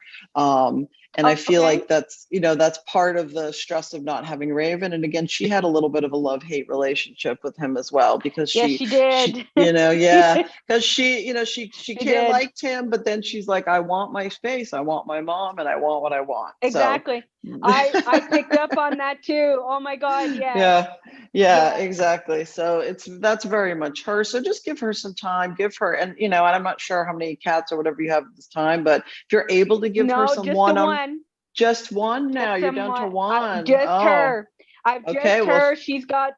[SPEAKER 1] And I feel like that's, you know, that's part of the stress of not having Raven. And again, she had a little bit of a love-hate relationship with him as well, because she did. You know, because she, you know, she liked him, but then she's like, I want my space, I want my mom, and I want what I want.
[SPEAKER 6] Exactly. So. I picked up on that too. Oh my God,
[SPEAKER 1] yeah, exactly. So that's very much her. So just give her some time, give her, and you know, and I'm not sure how many cats or whatever you have at this time, but if you're able to give her some just one now, you're down to one.
[SPEAKER 6] Just her. I've just her. She's got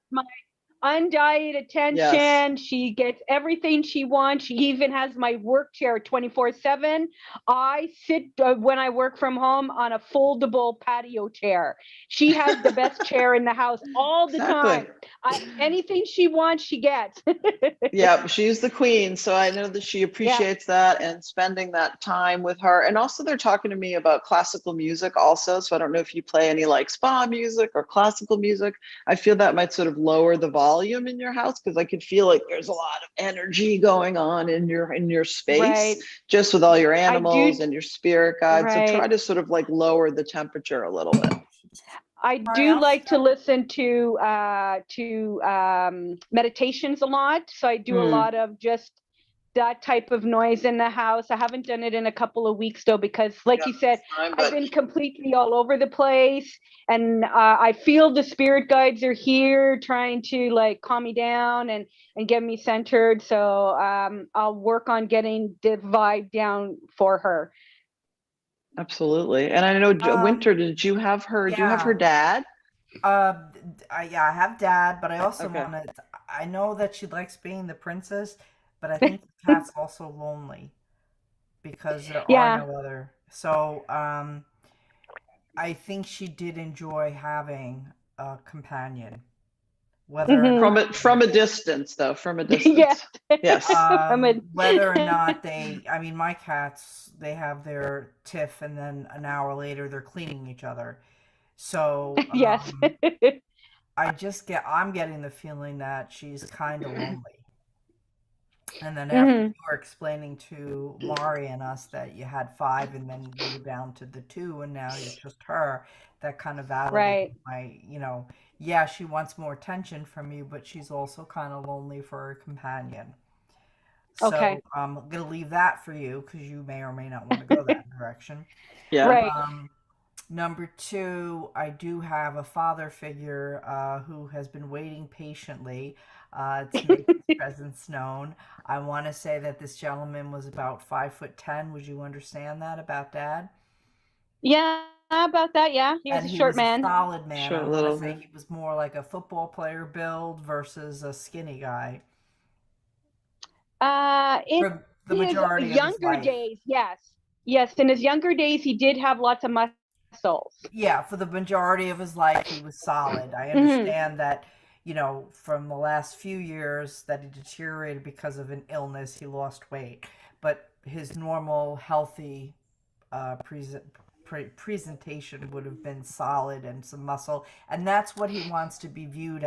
[SPEAKER 6] undying attention. Yes. She gets everything she wants. She even has my work chair 24/7. I sit when I work from home on a foldable patio chair. She has the best chair in the house all the time. Anything she wants, she gets.
[SPEAKER 1] Yeah, she's the queen. So I know that she appreciates that and spending that time with her. And also they're talking to me about classical music also. So I don't know if you play any like spa music or classical music. I feel that might sort of lower the volume in your house because I could feel like there's a lot of energy going on in your space, just with all your animals and your spirit guides. So try to sort of like lower the temperature a little bit.
[SPEAKER 6] I do like to listen to meditations a lot. So I do a lot of just that type of noise in the house. I haven't done it in a couple of weeks though, because like you said, I've been completely all over the place, and I feel the spirit guides are here trying to like calm me down and get me centered. So I'll work on getting the vibe down for her.
[SPEAKER 1] Absolutely. And I know Winter, did you have her, do you have her dad?
[SPEAKER 2] I have dad, but I also I know that she likes being the princess, but I think the cat's also lonely because there are no other. So, I think she did enjoy having a companion. Whether
[SPEAKER 1] from a distance though, from a distance. Yes.
[SPEAKER 2] Whether or not I mean, my cats, they have their tiff and then an hour later they're cleaning each other. So
[SPEAKER 6] yes.
[SPEAKER 2] I'm getting the feeling that she's kind of lonely. And then after you were explaining to Mari and us that you had 5 and then you were down to the 2 and now you're just her, that kind of validated my, she wants more attention from you, but she's also kind of lonely for her companion. So I'm going to leave that for you because you may or may not want to go that direction.
[SPEAKER 1] Yeah.
[SPEAKER 6] Right.
[SPEAKER 2] Number 2, I do have a father figure who has been waiting patiently to make his presence known. I want to say that this gentleman was about 5'10". Would you understand that about Dad?
[SPEAKER 6] Yeah, about that. Yeah, he was a short man.
[SPEAKER 2] A solid man. I want to say he was more like a football player build versus a skinny guy.
[SPEAKER 6] In the majority his younger days, yes. In his younger days, he did have lots of muscles.
[SPEAKER 2] Yeah, for the majority of his life, he was solid. I understand that, from the last few years that he deteriorated because of an illness, he lost weight. But his normal, healthy presentation would have been solid and some muscle. And that's what he wants to be viewed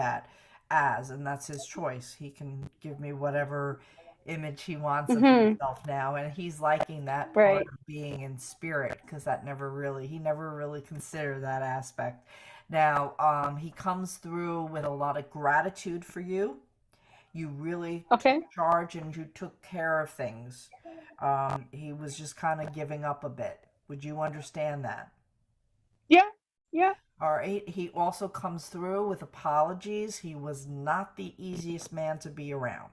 [SPEAKER 2] as, and that's his choice. He can give me whatever image he wants of himself now, and he's liking that part of being in spirit because he never really considered that aspect. Now he comes through with a lot of gratitude for you. You really took charge and you took care of things. He was just kind of giving up a bit. Would you understand that?
[SPEAKER 6] Yeah.
[SPEAKER 2] All right. He also comes through with apologies. He was not the easiest man to be around.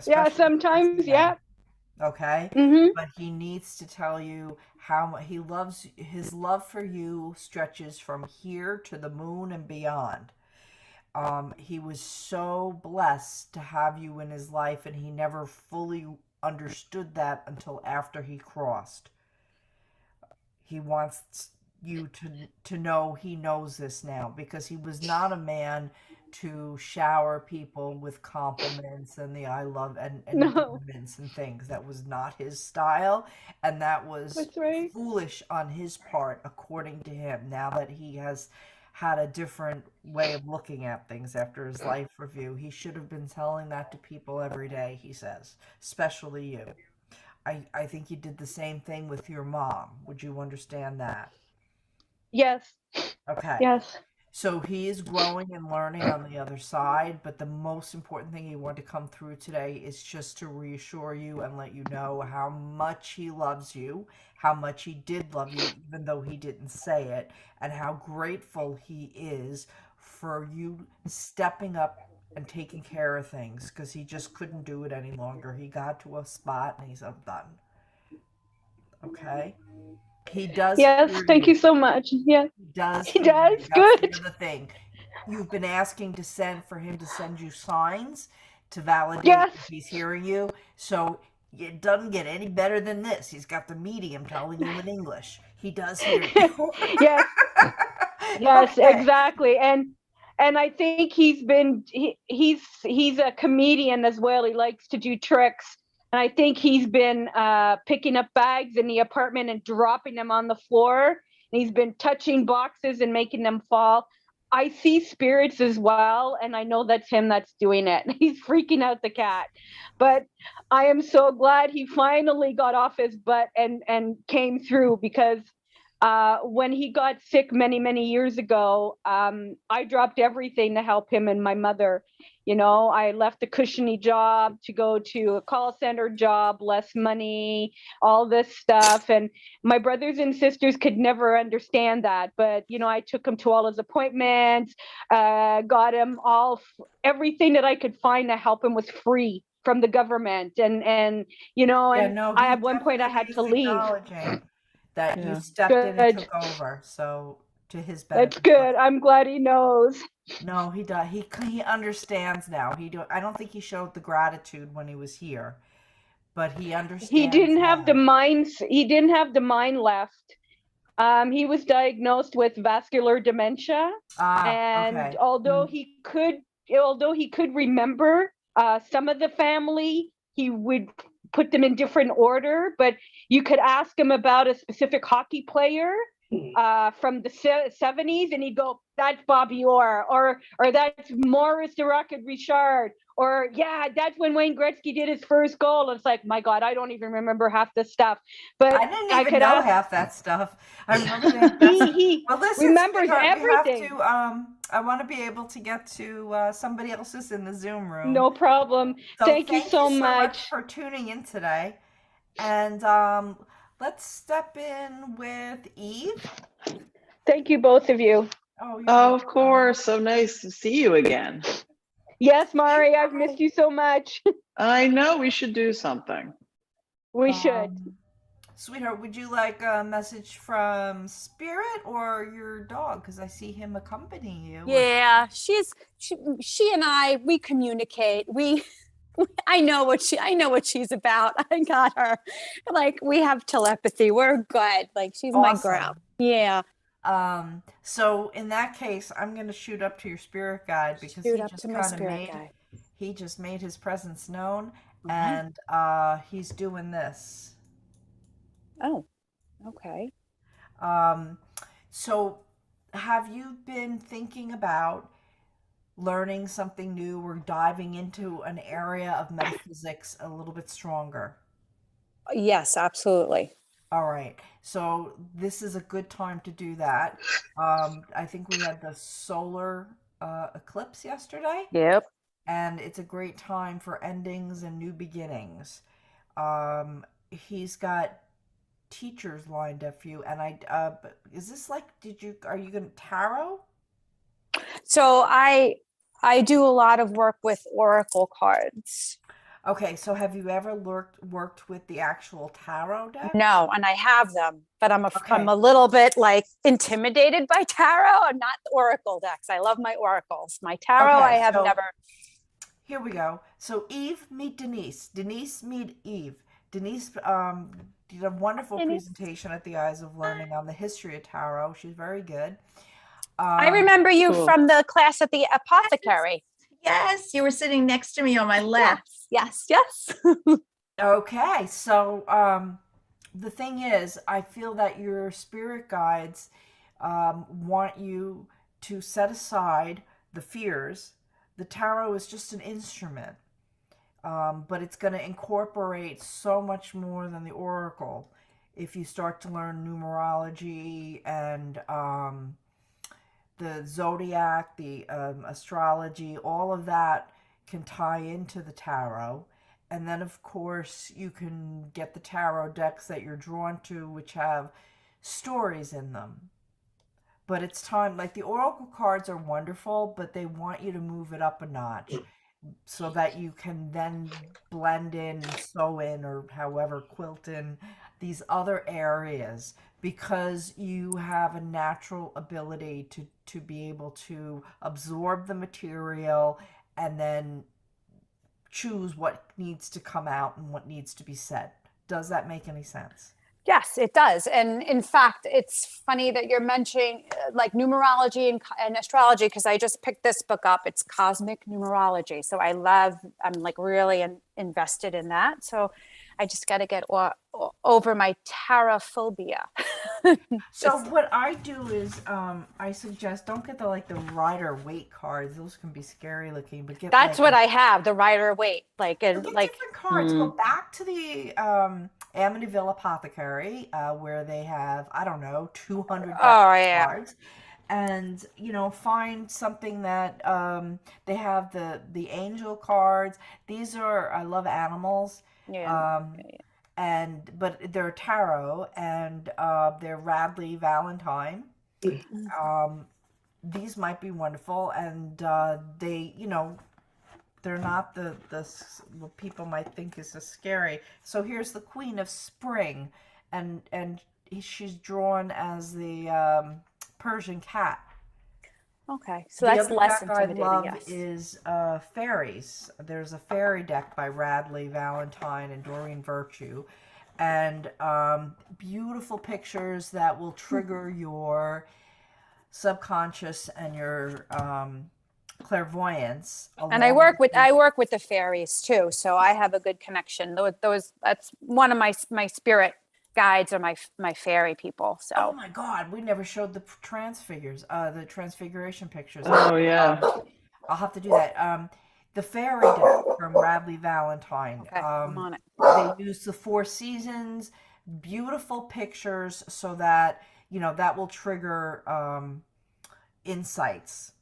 [SPEAKER 6] Yeah, sometimes, yeah.
[SPEAKER 2] Okay? But he needs to tell you how much he loves. His love for you stretches from here to the moon and beyond. He was so blessed to have you in his life, and he never fully understood that until after he crossed. He wants you to know he knows this now, because he was not a man to shower people with compliments and the I love and compliments and things. That was not his style, and that was foolish on his part, according to him, now that he has had a different way of looking at things after his life review. He should have been telling that to people every day, he says, especially you. I think you did the same thing with your mom. Would you understand that?
[SPEAKER 6] Yes.
[SPEAKER 2] Okay.
[SPEAKER 6] Yes.
[SPEAKER 2] So he is growing and learning on the other side, but the most important thing he wanted to come through today is just to reassure you and let you know how much he loves you, how much he did love you, even though he didn't say it, and how grateful he is for you stepping up and taking care of things, because he just couldn't do it any longer. He got to a spot and he's done. Okay? He does.
[SPEAKER 6] Yes, thank you so much. Yeah.
[SPEAKER 2] He does.
[SPEAKER 6] He does. Good.
[SPEAKER 2] The thing. you've been asking for him to send you signs to validate
[SPEAKER 6] Yes.
[SPEAKER 2] if he's hearing you. So it doesn't get any better than this. He's got the medium telling you in English. He does hear you.
[SPEAKER 6] Yes. Yes,
[SPEAKER 2] Okay.
[SPEAKER 6] exactly. And I think he's a comedian as well. He likes to do tricks. And I think he's been picking up bags in the apartment and dropping them on the floor. And he's been touching boxes and making them fall. I see spirits as well, and I know that's him that's doing it. He's freaking out the cat. But I am so glad he finally got off his butt and came through, because when he got sick many, many years ago, I dropped everything to help him and my mother. You know, I left a cushiony job to go to a call center job, less money, all this stuff. And my brothers and sisters could never understand that. But, you know, I took him to all his appointments, got him everything that I could find to help him was free from the government. And you know,
[SPEAKER 2] Yeah,
[SPEAKER 6] and
[SPEAKER 2] no,
[SPEAKER 6] I
[SPEAKER 2] he
[SPEAKER 6] at one point I
[SPEAKER 2] definitely
[SPEAKER 6] had
[SPEAKER 2] is
[SPEAKER 6] to leave.
[SPEAKER 2] acknowledging that you
[SPEAKER 1] Yeah.
[SPEAKER 2] stepped in and
[SPEAKER 6] Good.
[SPEAKER 2] took over. So to his
[SPEAKER 6] That's
[SPEAKER 2] benefit.
[SPEAKER 6] good. I'm glad he knows.
[SPEAKER 2] No, he does. He understands now. I don't think he showed the gratitude when he was here, but he understands
[SPEAKER 6] He didn't have the
[SPEAKER 2] now.
[SPEAKER 6] mind. He didn't have the mind left. He was diagnosed with vascular dementia,
[SPEAKER 2] Ah,
[SPEAKER 6] and
[SPEAKER 2] okay.
[SPEAKER 6] although he could remember some of the family, he would put them in different order. But you could ask him about a specific hockey player from the 70s, and he'd go, "That's Bobby Orr," or "That's Maurice the Rocket Richard," or "Yeah, that's when Wayne Gretzky did his first goal." And it's like, my God, I don't even remember half the stuff. But
[SPEAKER 2] I didn't even
[SPEAKER 6] could
[SPEAKER 2] know
[SPEAKER 6] ask.
[SPEAKER 2] half that stuff. I remember that.
[SPEAKER 6] He
[SPEAKER 2] Well, listen,
[SPEAKER 6] remembers
[SPEAKER 2] sweetheart, we have
[SPEAKER 6] everything.
[SPEAKER 2] to. I want to be able to get to somebody else's in the Zoom room.
[SPEAKER 6] No problem.
[SPEAKER 2] So
[SPEAKER 6] Thank you so much.
[SPEAKER 2] for tuning in today. And let's step in with Eve.
[SPEAKER 6] Thank you, both of you.
[SPEAKER 2] Oh, you're
[SPEAKER 1] Oh, of
[SPEAKER 2] welcome.
[SPEAKER 1] course. So nice to see you again.
[SPEAKER 6] Yes, Mari, I've missed you so much.
[SPEAKER 1] I know we should do something.
[SPEAKER 6] We should.
[SPEAKER 2] Sweetheart, would you like a message from Spirit or your dog? Because I see him accompanying you.
[SPEAKER 7] Yeah, she and we communicate. I know what she's about. I got her. Like, we have telepathy. We're good. Like, she's my girl. Yeah.
[SPEAKER 2] So in that case, I'm gonna shoot up to your spirit guide, because he just made his presence known, and he's doing this.
[SPEAKER 7] Oh, okay.
[SPEAKER 2] So have you been thinking about learning something new or diving into an area of metaphysics a little bit stronger?
[SPEAKER 7] Yes, absolutely.
[SPEAKER 2] All right. So this is a good time to do that. I think we had the solar eclipse yesterday.
[SPEAKER 7] Yep.
[SPEAKER 2] And it's a great time for endings and new beginnings. He's got teachers lined up for you, and is this like, are you going to tarot?
[SPEAKER 7] So I do a lot of work with oracle cards.
[SPEAKER 2] Okay, so have you ever worked with the actual tarot deck?
[SPEAKER 7] No, and I have them, but I'm a little bit like intimidated by tarot. I'm not the oracle decks. I love my oracles. My tarot, I have never.
[SPEAKER 2] Here we go. So Eve, meet Denise. Denise, meet Eve. Denise did a wonderful presentation at the Eyes of Learning on the history of tarot. She's very good.
[SPEAKER 7] I remember you from the class at the apothecary.
[SPEAKER 3] Yes, you were sitting next to me on my left.
[SPEAKER 7] Yes.
[SPEAKER 2] Okay, so the thing is, I feel that your spirit guides want you to set aside the fears. The tarot is just an instrument, but it's going to incorporate so much more than the oracle if you start to learn numerology and the zodiac, the astrology. All of that can tie into the tarot. And then, of course, you can get the tarot decks that you're drawn to, which have stories in them. But it's time, like the oracle cards are wonderful, but they want you to move it up a notch so that you can then blend in, sew in, or however, quilt in these other areas because you have a natural ability to be able to absorb the material and then choose what needs to come out and what needs to be said. Does that make any sense?
[SPEAKER 7] Yes, it does. And in fact, it's funny that you're mentioning like numerology and astrology, because I just picked this book up. It's Cosmic Numerology. So I'm like really invested in that. So I just got to get over my tarophobia.
[SPEAKER 2] So what I do is I suggest don't get the Rider Waite cards. Those can be scary looking, but get
[SPEAKER 7] that's what I have, the Rider Waite. Like, and
[SPEAKER 2] get
[SPEAKER 7] like
[SPEAKER 2] different cards. Go back to the Amityville Apothecary where they have, I don't know, 200 cards. And find something that they have the angel cards. These are, I love animals. But they're tarot, and they're Radley Valentine. These might be wonderful, and they, they're not the what people might think is a scary. So here's the Queen of Spring, and she's drawn as the Persian cat.
[SPEAKER 7] Okay, so that's less intimidating.
[SPEAKER 2] The other deck I love is fairies. There's a fairy deck by Radley Valentine and Doreen Virtue, and beautiful pictures that will trigger your subconscious and your clairvoyance.
[SPEAKER 7] And I work with the fairies too, so I have a good connection. That's one of my spirit guides are my fairy people. So
[SPEAKER 2] oh my God, we never showed the the transfiguration pictures.
[SPEAKER 1] Oh yeah,
[SPEAKER 2] I'll have to do that. The fairy deck from Radley Valentine.
[SPEAKER 7] Okay, I'm on it.
[SPEAKER 2] They use the 4 seasons, beautiful pictures, so that that will trigger insights.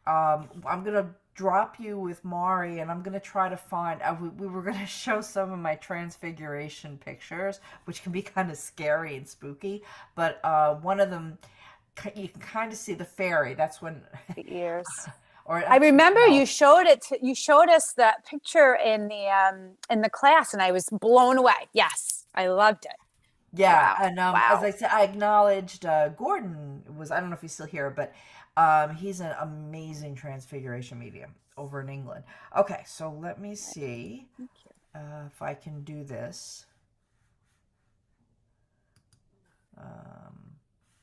[SPEAKER 2] I'm gonna drop you with Mari, and I'm going to try to find, we were going to show some of my transfiguration pictures, which can be kind of scary and spooky, but one of them, you can kind of see the fairy. That's when
[SPEAKER 7] the ears.
[SPEAKER 2] Or
[SPEAKER 7] I remember you showed us that picture in the class, and I was blown away. Yes, I loved it.
[SPEAKER 2] Yeah, wow. And as I said, I acknowledged Gordon I don't know if he's still here, but he's an amazing transfiguration medium over in England. Okay, so let me see if I can do this.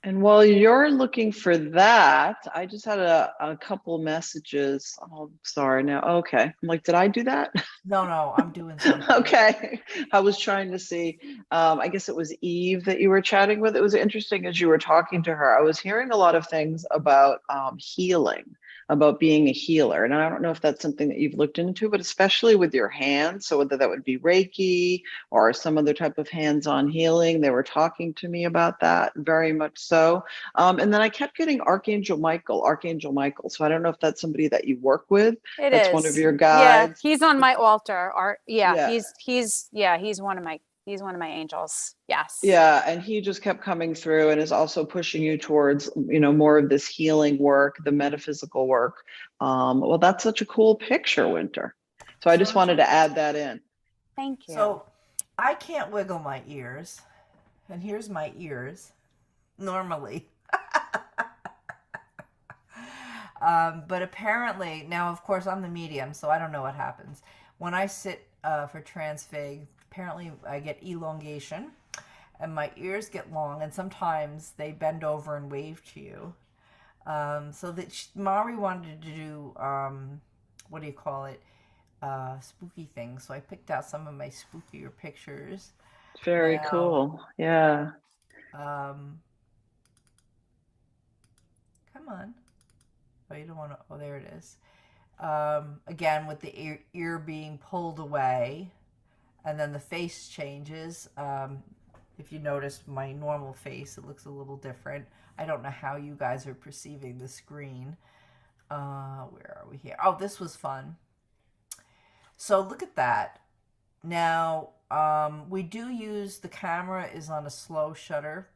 [SPEAKER 1] And while you're looking for that, I just had a couple messages. Oh, sorry. Now, okay. I'm like, did I do that?
[SPEAKER 2] No, I'm doing something.
[SPEAKER 1] Okay. I was trying to see. I guess it was Eve that you were chatting with. It was interesting as you were talking to her. I was hearing a lot of things about healing, about being a healer. And I don't know if that's something that you've looked into, but especially with your hands. So whether that would be Reiki or some other type of hands-on healing, they were talking to me about that very much so. And then I kept getting Archangel Michael. So I don't know if that's somebody that you work with. That's one of your guides.
[SPEAKER 7] Yeah, he's on my altar. He's one of my angels. Yes.
[SPEAKER 1] Yeah, and he just kept coming through and is also pushing you towards, more of this healing work, the metaphysical work. Well, that's such a cool picture, Winter. So I just wanted to add that in.
[SPEAKER 7] Thank you.
[SPEAKER 2] So I can't wiggle my ears, and here's my ears normally. But apparently, now of course I'm the medium, so I don't know what happens. When I sit for transfig, apparently I get elongation and my ears get long, and sometimes they bend over and wave to you. So that Mari wanted to do, what do you call it? Spooky things. So I picked out some of my spookier pictures.
[SPEAKER 1] Very cool. Yeah.
[SPEAKER 2] Come on. Oh, you don't want to, oh, there it is. Again, with the ear being pulled away, and then the face changes. If you notice my normal face, it looks a little different. I don't know how you guys are perceiving the screen. Where are we here? Oh, this was fun. So look at that. Now, we do use, the camera is on a slow shutter,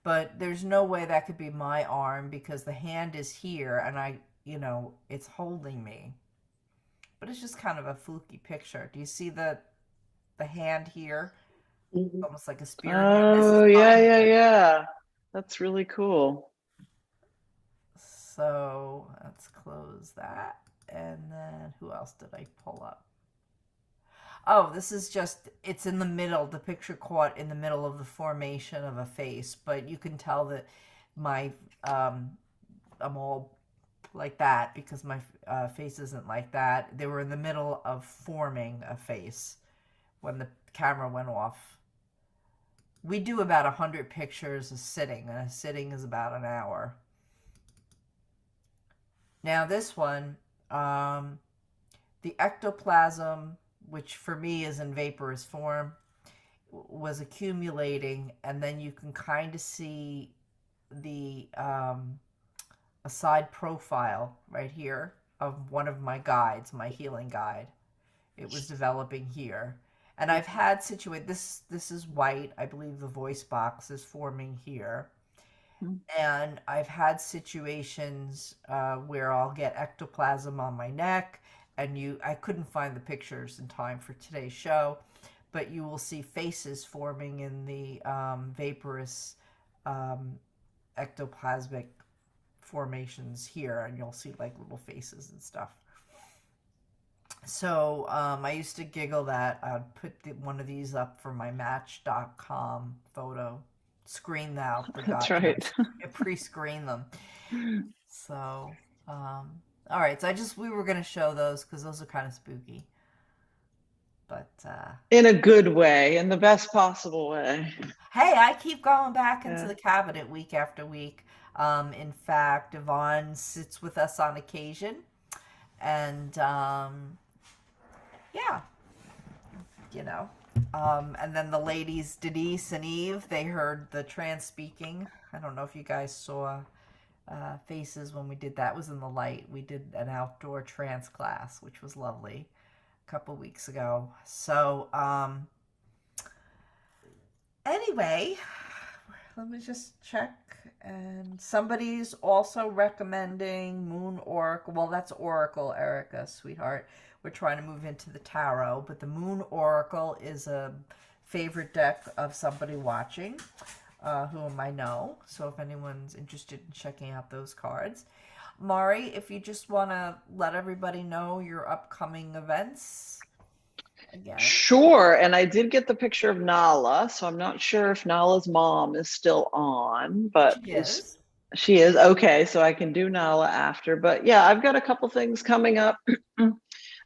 [SPEAKER 2] but there's no way that could be my arm because the hand is here and it's holding me. But it's just kind of a fluky picture. Do you see the hand here?
[SPEAKER 4] Mhm.
[SPEAKER 2] almost like a spirit hand.
[SPEAKER 1] Oh, yeah. That's really cool.
[SPEAKER 2] So let's close that. And then who else did I pull up? Oh, this is just, it's in the middle, the picture caught in the middle of the formation of a face, but you can tell that my, I'm all like that because my face isn't like that. They were in the middle of forming a face when the camera went off. We do about 100 pictures a sitting, and a sitting is about an hour. Now this one, the ectoplasm, which for me is in vaporous form, was accumulating, and then you can kind of see the a side profile right here of one of my guides, my healing guide. It was developing here. And I've had this is white. I believe the voice box is forming here. And I've had situations where I'll get ectoplasm on my neck, and I couldn't find the pictures in time for today's show, but you will see faces forming in the vaporous ectoplasmic formations here, and you'll see like little faces and stuff. So I used to giggle that I'd put one of these up for my Match.com photo. Screen out the
[SPEAKER 1] That's right.
[SPEAKER 2] pre-screen them. So, all right. So we were going to show those because those are kind of spooky. But
[SPEAKER 1] in a good way, in the best possible way.
[SPEAKER 2] Hey, I keep going back into the cabinet week after week. In fact, Yvonne sits with us on occasion. And yeah, you know. And then the ladies, Denise and Eve, they heard the trans speaking. I don't know if you guys saw faces when we did that. It was in the light. We did an outdoor trans class, which was lovely a couple weeks ago. So anyway, let me just check. And somebody's also recommending Moon Oracle. Well, that's Oracle, Erica, sweetheart. We're trying to move into the tarot, but the Moon Oracle is a favorite deck of somebody watching, whom I know. So if anyone's interested in checking out those cards. Mari, if you just want to let everybody know your upcoming events again.
[SPEAKER 1] Sure. And I did get the picture of Nala, so I'm not sure if Nala's mom is still on, but she is. Okay, so I can do Nala after. But yeah, I've got a couple things coming up.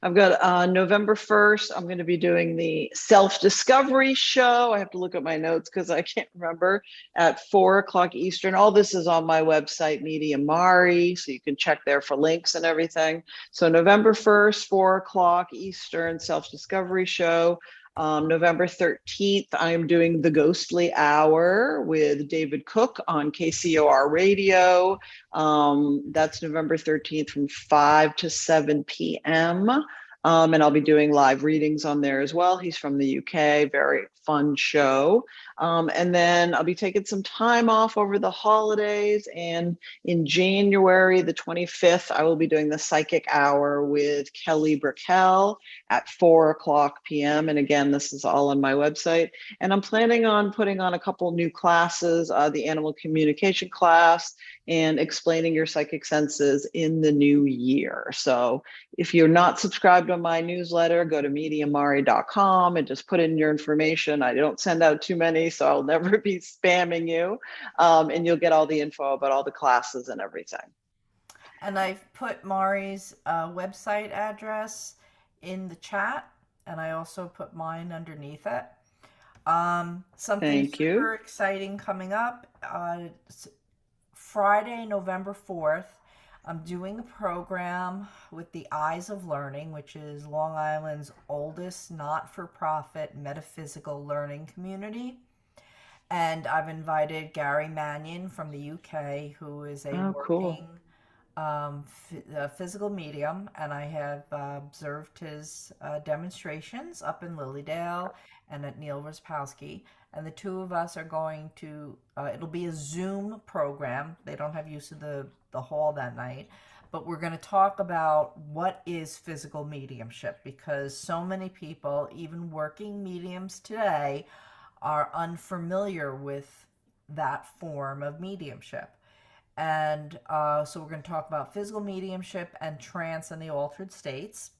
[SPEAKER 1] I've got November 1st, I'm going to be doing the self-discovery show. I have to look at my notes because I can't remember, at 4:00 Eastern. All this is on my website, Media Mari, so you can check there for links and everything. So November 1st, 4:00 Eastern, self-discovery show. November 13th, I am doing the Ghostly Hour with David Cook on KCOR Radio. That's November 13th from 5 to 7 p.m. And I'll be doing live readings on there as well. He's from the UK, very fun show. And then I'll be taking some time off over the holidays. And in January the 25th, I will be doing the Psychic Hour with Kelly Brickell at 4:00 p.m. And again, this is all on my website. And I'm planning on putting on a couple new classes, the animal communication class and explaining your psychic senses in the new year. So if you're not subscribed on my newsletter, go to MediaMari.com and just put in your information. I don't send out too many, so I'll never be spamming you. And you'll get all the info about all the classes and everything.
[SPEAKER 2] And I've put Mari's website address in the chat, and I also put mine underneath it. Something super exciting coming up. Friday, November 4th, I'm doing a program with the Eyes of Learning, which is Long Island's oldest not-for-profit metaphysical learning community. And I've invited Gary Mannion from the UK, who is a working physical medium, and I have observed his demonstrations up in Lilydale and at Neil Raspowski. And the two of us are going to, it'll be a Zoom program. They don't have use of the hall that night. But we're going to talk about what is physical mediumship, because so many people, even working mediums today, are unfamiliar with that form of mediumship. And so we're going to talk about physical mediumship and trance and the altered states.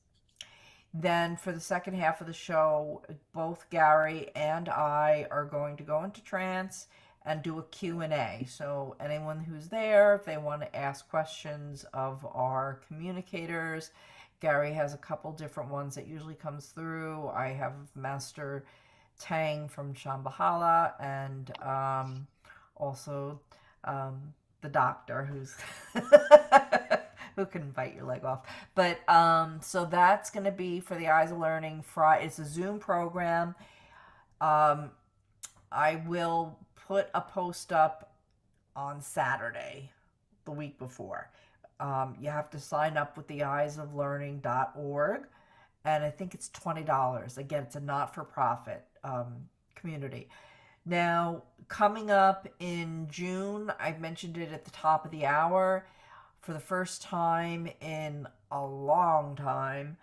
[SPEAKER 2] Then for the second half of the show, both Gary and I are going to go into trance and do a Q&A. So anyone who's there, if they want to ask questions of our communicators, Gary has a couple different ones that usually comes through. I have Master Tang from Shambhala, and also the doctor who's who can bite your leg off. But so that's going to be for the Eyes of Learning Friday. It's a Zoom program. I will put a post up on Saturday, the week before. You have to sign up with the eyesoflearning.org, and I think it's $20. Again, it's a not-for-profit community. Now, coming up in June, I've mentioned it at the top of the hour, for the first time in a long time,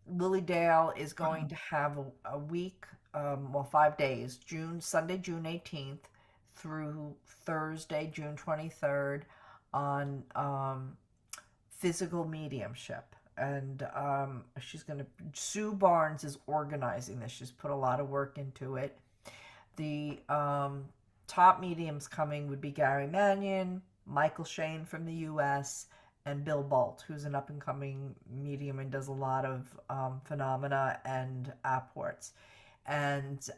[SPEAKER 2] Lily Dale is going to have a week, 5 days, Sunday, June 18th through Thursday, June 23rd, on physical mediumship. And Sue Barnes is organizing this. She's put a lot of work into it. The top mediums coming would be Gary Mannion, Michael Shane from the U.S., and Bill Bolt, who's an up-and-coming medium and does a lot of phenomena and apports. And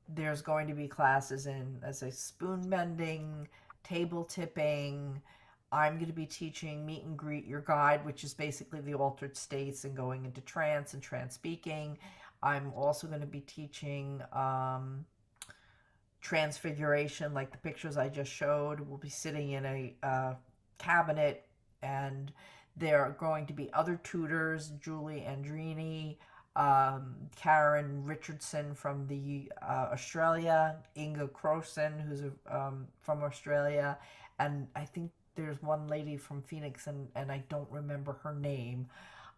[SPEAKER 2] there's going to be classes in, as a spoon bending, table tipping. I'm going to be teaching Meet and Greet Your Guide, which is basically the altered states and going into trance and trance speaking. I'm also going to be teaching transfiguration, like the pictures I just showed. We'll be sitting in a cabinet, and there are going to be other tutors, Julie Andrini, Karen Richardson from the Australia, Inga Croson, who's from Australia, and I think there's one lady from Phoenix, and I don't remember her name.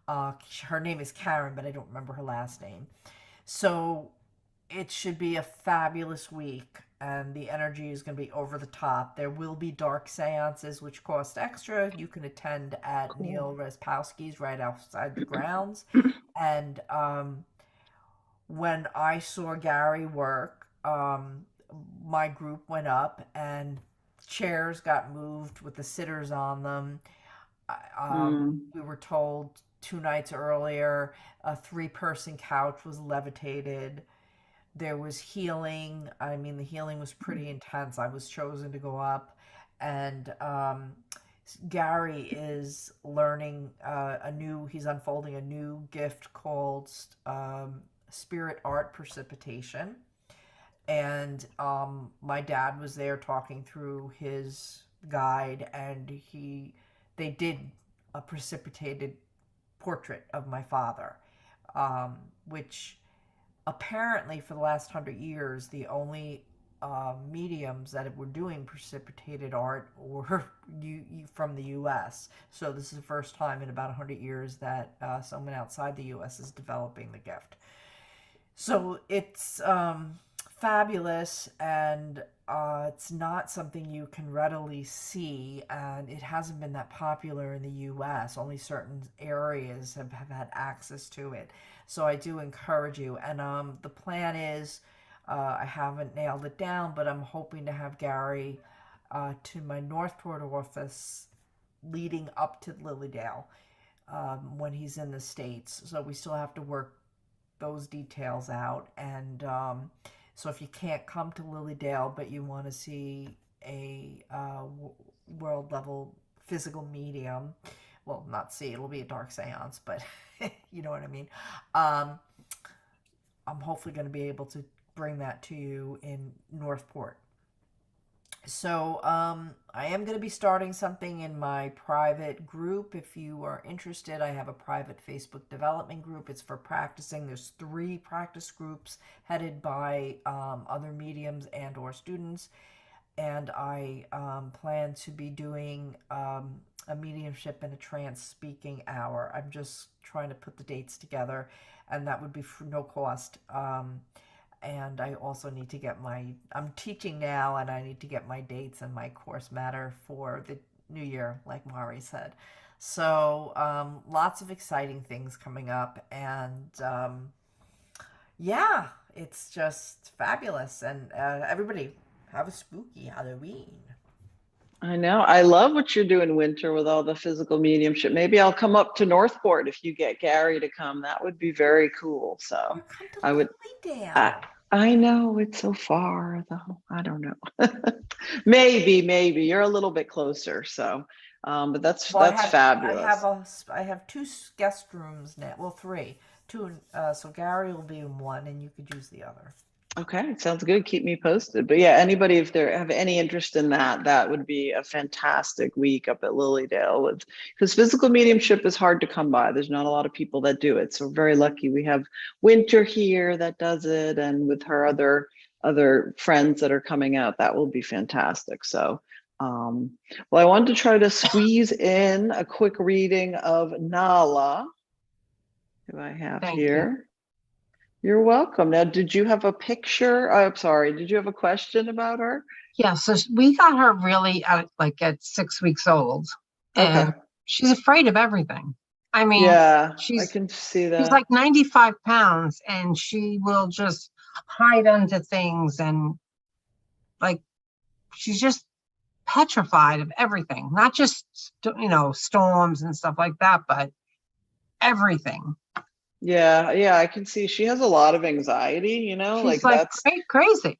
[SPEAKER 2] Her name is Karen, but I don't remember her last name. So it should be a fabulous week, and the energy is going to be over the top. There will be dark seances, which cost extra. You can attend at Neil Respowski's right outside the grounds. And when I saw Gary work, my group went up, and chairs got moved with the sitters on them. We were told 2 nights earlier a 3-person couch was levitated. There was healing. I mean, the healing was pretty intense. I was chosen to go up, and Gary is learning he's unfolding a new gift called Spirit Art Precipitation. And my dad was there talking through his guide, and they did a precipitated portrait of my father, which apparently for the last 100 years, the only mediums that were doing precipitated art were from the U.S. So this is the first time in about 100 years that someone outside the U.S. is developing the gift. So it's fabulous, and it's not something you can readily see, and it hasn't been that popular in the U.S. Only certain areas have had access to it. So I do encourage you. And the plan is, I haven't nailed it down, but I'm hoping to have Gary to my Northport office leading up to Lilydale when he's in the States. So we still have to work those details out. And so if you can't come to Lilydale, but you want to see a world level physical medium, well, not see, it'll be a dark seance, but you know what I mean. I'm hopefully going to be able to bring that to you in Northport. So I am going to be starting something in my private group. If you are interested, I have a private Facebook development group. It's for practicing. There's 3 practice groups headed by other mediums and or students. And I plan to be doing a mediumship and a trance speaking hour. I'm just trying to put the dates together, and that would be for no cost. And I also need to get I'm teaching now, and I need to get my dates and my course matter for the new year, like Mari said. So lots of exciting things coming up, and yeah, it's just fabulous. And everybody have a spooky Halloween.
[SPEAKER 1] I know. I love what you're doing, Winter, with all the physical mediumship. Maybe I'll come up to Northport if you get Gary to come. That would be very cool. So
[SPEAKER 2] Or come to
[SPEAKER 1] I would.
[SPEAKER 2] Lilydale.
[SPEAKER 1] I know it's so far though. I don't know. maybe you're a little bit closer. So, but that's fabulous.
[SPEAKER 2] I have two guest rooms now. Well, three. Two. So Gary will be in one, and you could use the other.
[SPEAKER 1] Okay, sounds good. Keep me posted. But yeah, anybody, if they have any interest in that, that would be a fantastic week up at Lilydale, because physical mediumship is hard to come by. There's not a lot of people that do it. So we're very lucky. We have Winter here that does it, and with her other friends that are coming out, that will be fantastic. So well, I wanted to try to squeeze in a quick reading of Nala, who I have here. You're welcome. Now, did you have a picture? I'm sorry. Did you have a question about her?
[SPEAKER 5] Yeah. So we got her really at 6 weeks old, and she's afraid of everything. I mean,
[SPEAKER 1] yeah, I can see that.
[SPEAKER 5] She's like 95 pounds, and she will just hide under things, and she's just petrified of everything, not just storms and stuff like that, but everything.
[SPEAKER 1] Yeah, I can see she has a lot of anxiety,
[SPEAKER 5] She's that's crazy.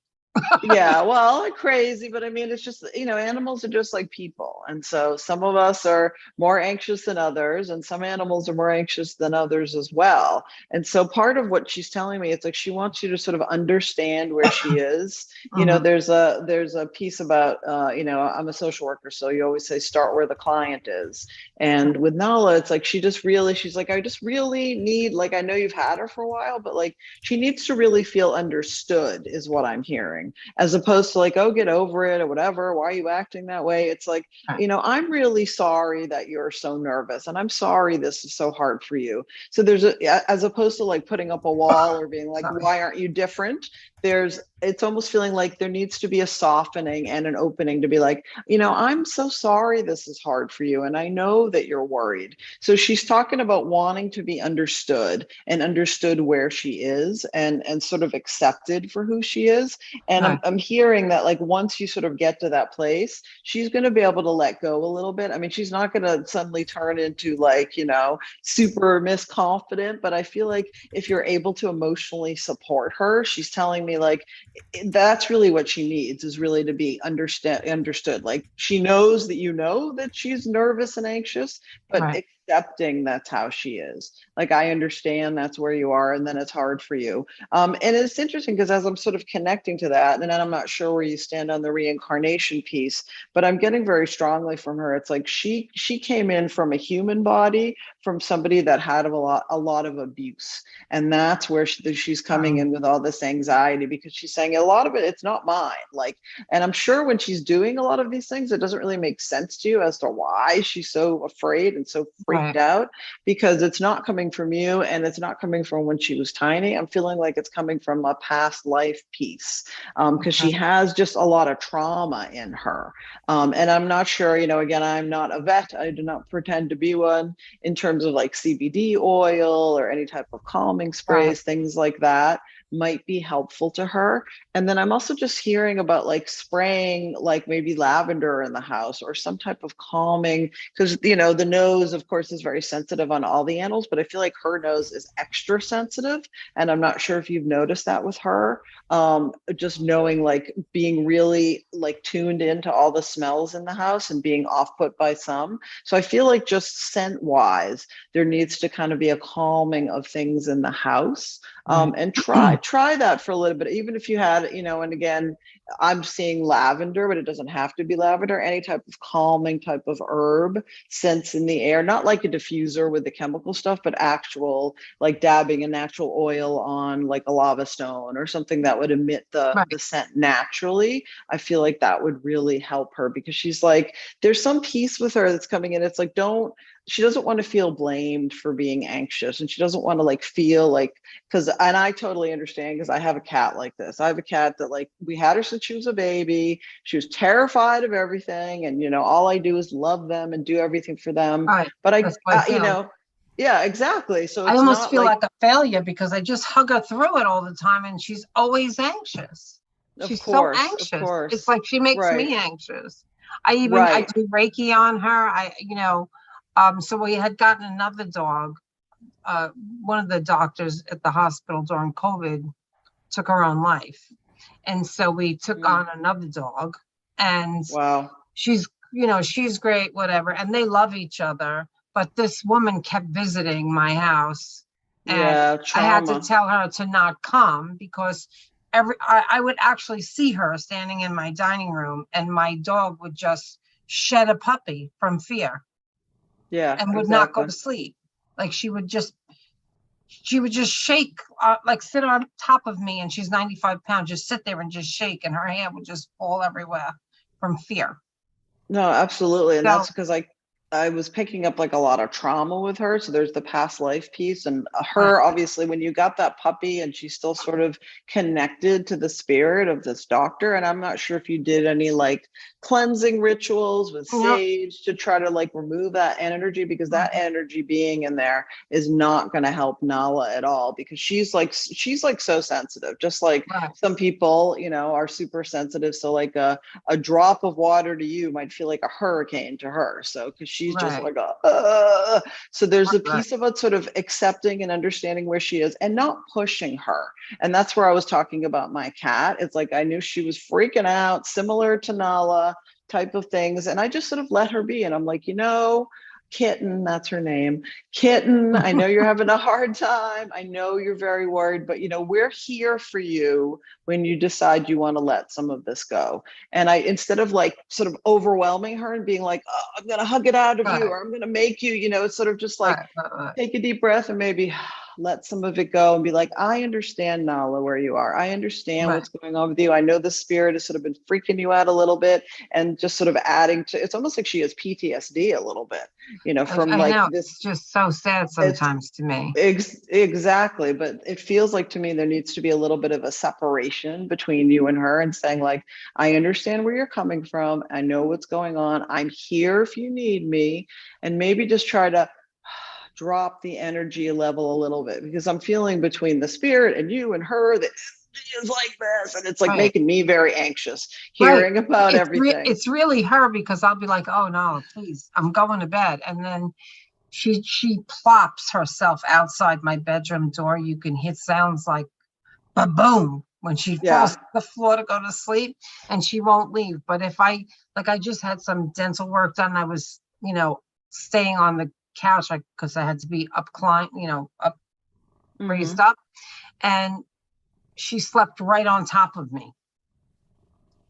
[SPEAKER 1] Yeah, well, crazy, but I mean, it's just, animals are just like people. And so some of us are more anxious than others, and some animals are more anxious than others as well. And so part of what she's telling me, it's like she wants you to sort of understand where she is. There's a piece about, I'm a social worker, so you always say start where the client is. And with Nala, it's like she's like, I just really need, I know you've had her for a while, but she needs to really feel understood is what I'm hearing. As opposed to oh, get over it or whatever. Why are you acting that way? It's I'm really sorry that you're so nervous, and I'm sorry this is so hard for you. So there's as opposed to putting up a wall or being why aren't you different? It's almost feeling like there needs to be a softening and an opening to be I'm so sorry this is hard for you, and I know that you're worried. So she's talking about wanting to be understood and understood where she is and sort of accepted for who she is. And I'm hearing that once you sort of get to that place, she's going to be able to let go a little bit. I mean, she's not going to suddenly turn into super misconfident, but I feel like if you're able to emotionally support her, she's telling me that's really what she needs, is really to be understood. She knows that that she's nervous and anxious, but accepting that's how she is. I understand that's where you are, and then it's hard for you. And it's interesting because as I'm sort of connecting to that, and then I'm not sure where you stand on the reincarnation piece, but I'm getting very strongly from her. It's she came in from a human body, from somebody that had a lot of abuse, and that's where she's coming in with all this anxiety, because she's saying a lot of it's not mine. And I'm sure when she's doing a lot of these things, it doesn't really make sense to you as to why she's so afraid and so freaked out, because it's not coming from you, and it's not coming from when she was tiny. I'm feeling like it's coming from a past life piece, because she has just a lot of trauma in her. And I'm not sure, again, I'm not a vet. I do not pretend to be one in terms of CBD oil or any type of calming sprays, things like that might be helpful to her. And then I'm also just hearing about spraying maybe lavender in the house or some type of calming, because the nose of course is very sensitive on all the animals, but I feel like her nose is extra sensitive, and I'm not sure if you've noticed that with her. Just knowing being really tuned into all the smells in the house and being off put by some. So I feel just scent wise, there needs to kind of be a calming of things in the house. And try that for a little bit, even if you had, and again, I'm seeing lavender, but it doesn't have to be lavender, any type of calming type of herb scents in the air, not like a diffuser with the chemical stuff, but actual dabbing a natural oil on a lava stone or something that would emit the scent naturally. I feel like that would really help her, because she's there's some piece with her that's coming in. It's she doesn't want to feel blamed for being anxious, and she doesn't want to like feel like, and I totally understand, because I have a cat like this. I have a cat that, like, we had her since she was a baby. She was terrified of everything, and all I do is love them and do everything for them.
[SPEAKER 5] Right.
[SPEAKER 1] But
[SPEAKER 5] That's what I feel.
[SPEAKER 1] yeah, exactly. So
[SPEAKER 5] I
[SPEAKER 1] it's
[SPEAKER 5] almost
[SPEAKER 1] not
[SPEAKER 5] feel
[SPEAKER 1] like
[SPEAKER 5] like a failure because I just hug her through it all the time, and she's always anxious. She's so
[SPEAKER 1] of
[SPEAKER 5] anxious.
[SPEAKER 1] course.
[SPEAKER 5] It's like she makes
[SPEAKER 1] Right.
[SPEAKER 5] me anxious. I
[SPEAKER 1] Right.
[SPEAKER 5] do Reiki on her. So we had gotten another dog. One of the doctors at the hospital during COVID took her own life. And so we took on another dog, and
[SPEAKER 1] Wow.
[SPEAKER 5] she's great, whatever. And they love each other. But this woman kept visiting my house, and
[SPEAKER 1] Yeah,
[SPEAKER 5] I had to
[SPEAKER 1] trauma.
[SPEAKER 5] tell her to not come because I would actually see her standing in my dining room, and my dog would just shed a puppy from fear.
[SPEAKER 1] Yeah,
[SPEAKER 5] and would not go to sleep. Like she would just shake, like sit on top of me, and she's 95 pounds, just sit there and just shake, and her hair would just fall everywhere from fear.
[SPEAKER 1] No, absolutely. And
[SPEAKER 5] So,
[SPEAKER 1] that's because I was picking up like a lot of trauma with her. So there's the past life piece, and her, obviously, when you got that puppy and she's still sort of connected to the spirit of this doctor. And I'm not sure if you did any like cleansing rituals with sage to try to like remove that energy, because that energy being in there is not going to help Nala at all, because she's like so sensitive, just like some people, are super sensitive. So like a drop of water to you might feel like a hurricane to her. So because she's just like so there's a piece of it sort of accepting and understanding where she is and not pushing her. And that's where I was talking about my cat. It's like I knew she was freaking out, similar to Nala type of things, and I just sort of let her be. And I'm like, Kitten, that's her name. Kitten, I know you're having a hard time. I know you're very worried, but we're here for you when you decide you want to let some of this go. And I, instead of like sort of overwhelming her and being like, oh, I'm going to hug it out of you, or I'm going to make you, it's sort of just like, take a deep breath and maybe let some of it go and be like, I understand, Nala, where you are. I understand what's going on with you. I know the spirit has sort of been freaking you out a little bit, and just sort of adding to, it's almost like she has PTSD a little bit, from this.
[SPEAKER 5] It's just so sad sometimes to me.
[SPEAKER 1] Exactly. But it feels like to me there needs to be a little bit of a separation between you and her, and saying like, I understand where you're coming from. I know what's going on. I'm here if you need me. And maybe just try to drop the energy level a little bit, because I'm feeling between the spirit and you and her that is like this, and it's like making me very anxious hearing about everything.
[SPEAKER 5] It's really her, because I'll be like, oh no, please, I'm going to bed, and then she plops herself outside my bedroom door. You can hear sounds like ba-boom when she falls to the floor to go to sleep, and she won't leave. But if I just had some dental work done, I was staying on the couch because I had to be raised up, and she slept right on top of me.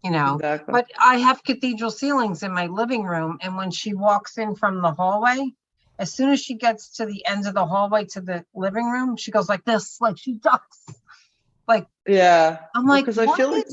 [SPEAKER 5] But I have cathedral ceilings in my living room, and when she walks in from the hallway, as soon as she gets to the end of the hallway to the living room, she goes like this, like she ducks. Like, I'm like, because I feel like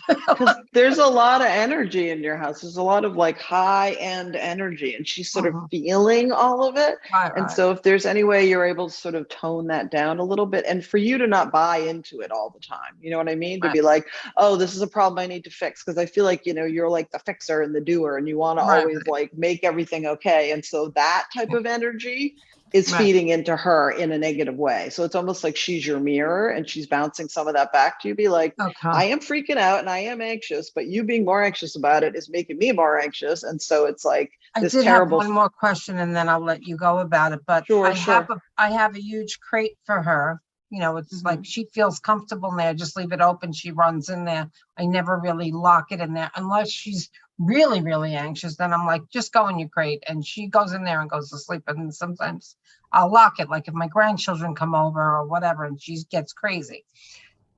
[SPEAKER 1] because there's a lot of energy in your house. There's a lot of like high end energy, and she's sort of feeling all of it. And so if there's any way you're able to sort of tone that down a little bit, and for you to not buy into it all the time, you know what I mean? To be like, oh, this is a problem I need to fix. Because I feel like, you're like the fixer and the doer, and you want to always like make everything okay. And so that type of energy is feeding into her in a negative way. So it's almost like she's your mirror, and she's bouncing some of that back to you. Be like, I am freaking out and I am anxious, but you being more anxious about it is making me more anxious. And so it's like this terrible.
[SPEAKER 5] Have one more question, and then I'll let you go about it. But I have a huge crate for her. It's like she feels comfortable in there. Just leave it open. She runs in there. I never really lock it in there unless she's really, really anxious. Then I'm like, just go in your crate. And she goes in there and goes to sleep. And sometimes I'll lock it, like if my grandchildren come over or whatever, and she gets crazy.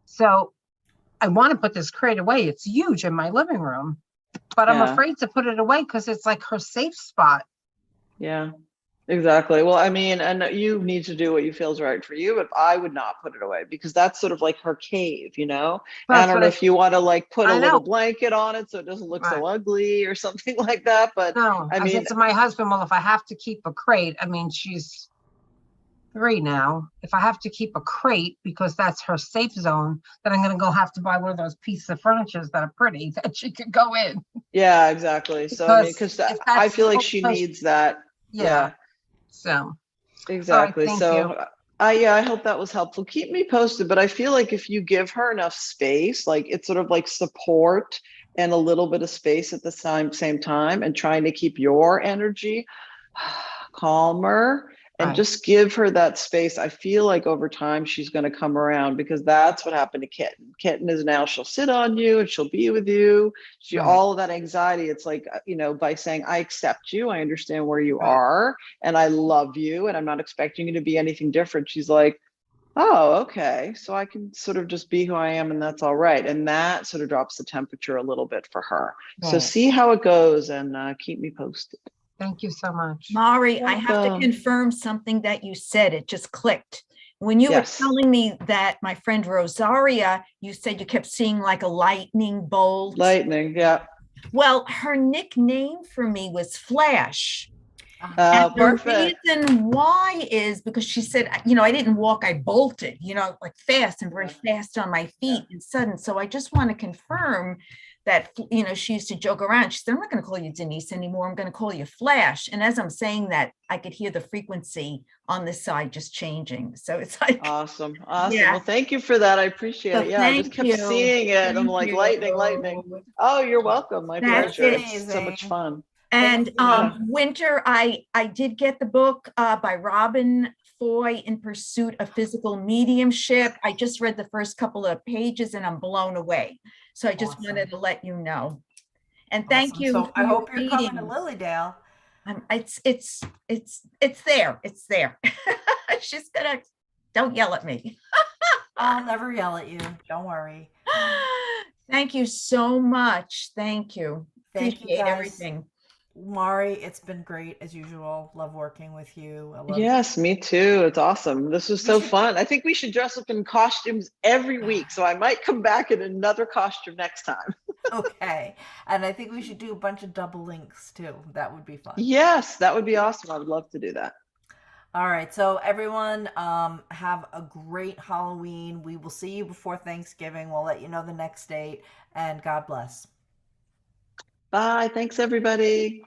[SPEAKER 5] So I want to put this crate away. It's huge in my living room, but I'm afraid to put it away because it's like her safe spot.
[SPEAKER 1] Yeah. Exactly. Well, I mean, and you need to do what you feel is right for you, but I would not put it away because that's sort of like her cave, you know? And I
[SPEAKER 5] That's
[SPEAKER 1] don't
[SPEAKER 5] what
[SPEAKER 1] know if you want to like put a
[SPEAKER 5] I
[SPEAKER 1] little
[SPEAKER 5] know.
[SPEAKER 1] blanket on it so it doesn't look
[SPEAKER 5] Right.
[SPEAKER 1] so ugly or something like that. But
[SPEAKER 5] No,
[SPEAKER 1] I
[SPEAKER 5] I
[SPEAKER 1] mean,
[SPEAKER 5] said to my husband, well, if I have to keep a crate, I mean, she's 3 now. If I have to keep a crate because that's her safe zone, then I'm going to go have to buy one of those pieces of furniture that are pretty that she could go in.
[SPEAKER 1] yeah, exactly. So I mean,
[SPEAKER 5] Because
[SPEAKER 1] because
[SPEAKER 5] if
[SPEAKER 1] I
[SPEAKER 5] that's
[SPEAKER 1] feel like
[SPEAKER 5] the
[SPEAKER 1] she
[SPEAKER 5] only place,
[SPEAKER 1] needs that.
[SPEAKER 5] yeah.
[SPEAKER 1] Yeah,
[SPEAKER 5] So, all right,
[SPEAKER 1] exactly.
[SPEAKER 5] thank you.
[SPEAKER 1] So I hope that was helpful. Keep me posted, but I feel like if you give her enough space, like it's sort of like support and a little bit of space at the same time and trying to keep your energy calmer and
[SPEAKER 5] Right.
[SPEAKER 1] just give her that space. I feel like over time she's going to come around because that's what happened to Kitten. Kitten is now she'll sit on you and she'll be with you. She
[SPEAKER 5] Right.
[SPEAKER 1] all of that anxiety. It's like, you know, by saying, I accept you, I understand where you
[SPEAKER 5] Right.
[SPEAKER 1] are, and I love you, and I'm not expecting you to be anything different. She's like, oh, okay. So I can sort of just be who I am and that's all right. And that sort of drops the temperature a little bit for her. So
[SPEAKER 5] Right.
[SPEAKER 1] see how it goes and keep me posted.
[SPEAKER 5] Thank you so much.
[SPEAKER 3] Mari, I have to
[SPEAKER 1] Welcome.
[SPEAKER 3] confirm something that you said. It just clicked. When you
[SPEAKER 1] Yes.
[SPEAKER 3] were telling me that my friend Rosaria, you said you kept seeing like a lightning bolt.
[SPEAKER 1] Lightning, yeah.
[SPEAKER 3] Well, her nickname for me was Flash. And the
[SPEAKER 1] Perfect.
[SPEAKER 3] reason why is because she said, you know, I didn't walk, I bolted, you know, like fast and very fast on my feet and sudden. So I just want to confirm that, you know, she used to joke around. She said, I'm not going to call you Denise anymore. I'm going to call you Flash. And as I'm saying that, I could hear the frequency on this side just changing. So it's like,
[SPEAKER 1] Awesome. Awesome.
[SPEAKER 3] yeah.
[SPEAKER 1] Well, thank you for that. I appreciate
[SPEAKER 3] So
[SPEAKER 1] it. Yeah, I just
[SPEAKER 3] thank
[SPEAKER 1] kept
[SPEAKER 3] you.
[SPEAKER 1] seeing it. I'm
[SPEAKER 3] Thank
[SPEAKER 1] like,
[SPEAKER 3] you.
[SPEAKER 1] lightning, lightning. Oh, you're welcome. My
[SPEAKER 3] That's
[SPEAKER 1] pleasure.
[SPEAKER 3] it.
[SPEAKER 1] It's so much fun.
[SPEAKER 3] And
[SPEAKER 1] Yeah.
[SPEAKER 3] Winter, I did get the book by Robin Foy, In Pursuit of Physical Mediumship. I just read the first couple of pages and I'm blown away. So I just wanted to let you know. And thank you.
[SPEAKER 2] So
[SPEAKER 3] for
[SPEAKER 2] I
[SPEAKER 3] your
[SPEAKER 2] hope you're coming to
[SPEAKER 3] readings.
[SPEAKER 2] Lilydale.
[SPEAKER 3] It's there. It's there. She's gonna, don't yell at me.
[SPEAKER 2] I'll never yell at you. Don't worry.
[SPEAKER 3] Thank you so much. Thank you.
[SPEAKER 2] Thank you,
[SPEAKER 3] Appreciate
[SPEAKER 2] guys.
[SPEAKER 3] everything.
[SPEAKER 2] Mari, it's been great as usual. Love working with you. I love
[SPEAKER 1] Yes, me too. It's awesome. This was so fun. I think we should dress up in costumes every week. So I might come back in another costume next time.
[SPEAKER 2] Okay. And I think we should do a bunch of double links too. That would be fun.
[SPEAKER 1] Yes, that would be awesome. I would love to do that.
[SPEAKER 2] All right. So everyone, have a great Halloween. We will see you before Thanksgiving. We'll let you know the next date, and God bless.
[SPEAKER 1] Bye. Thanks, everybody.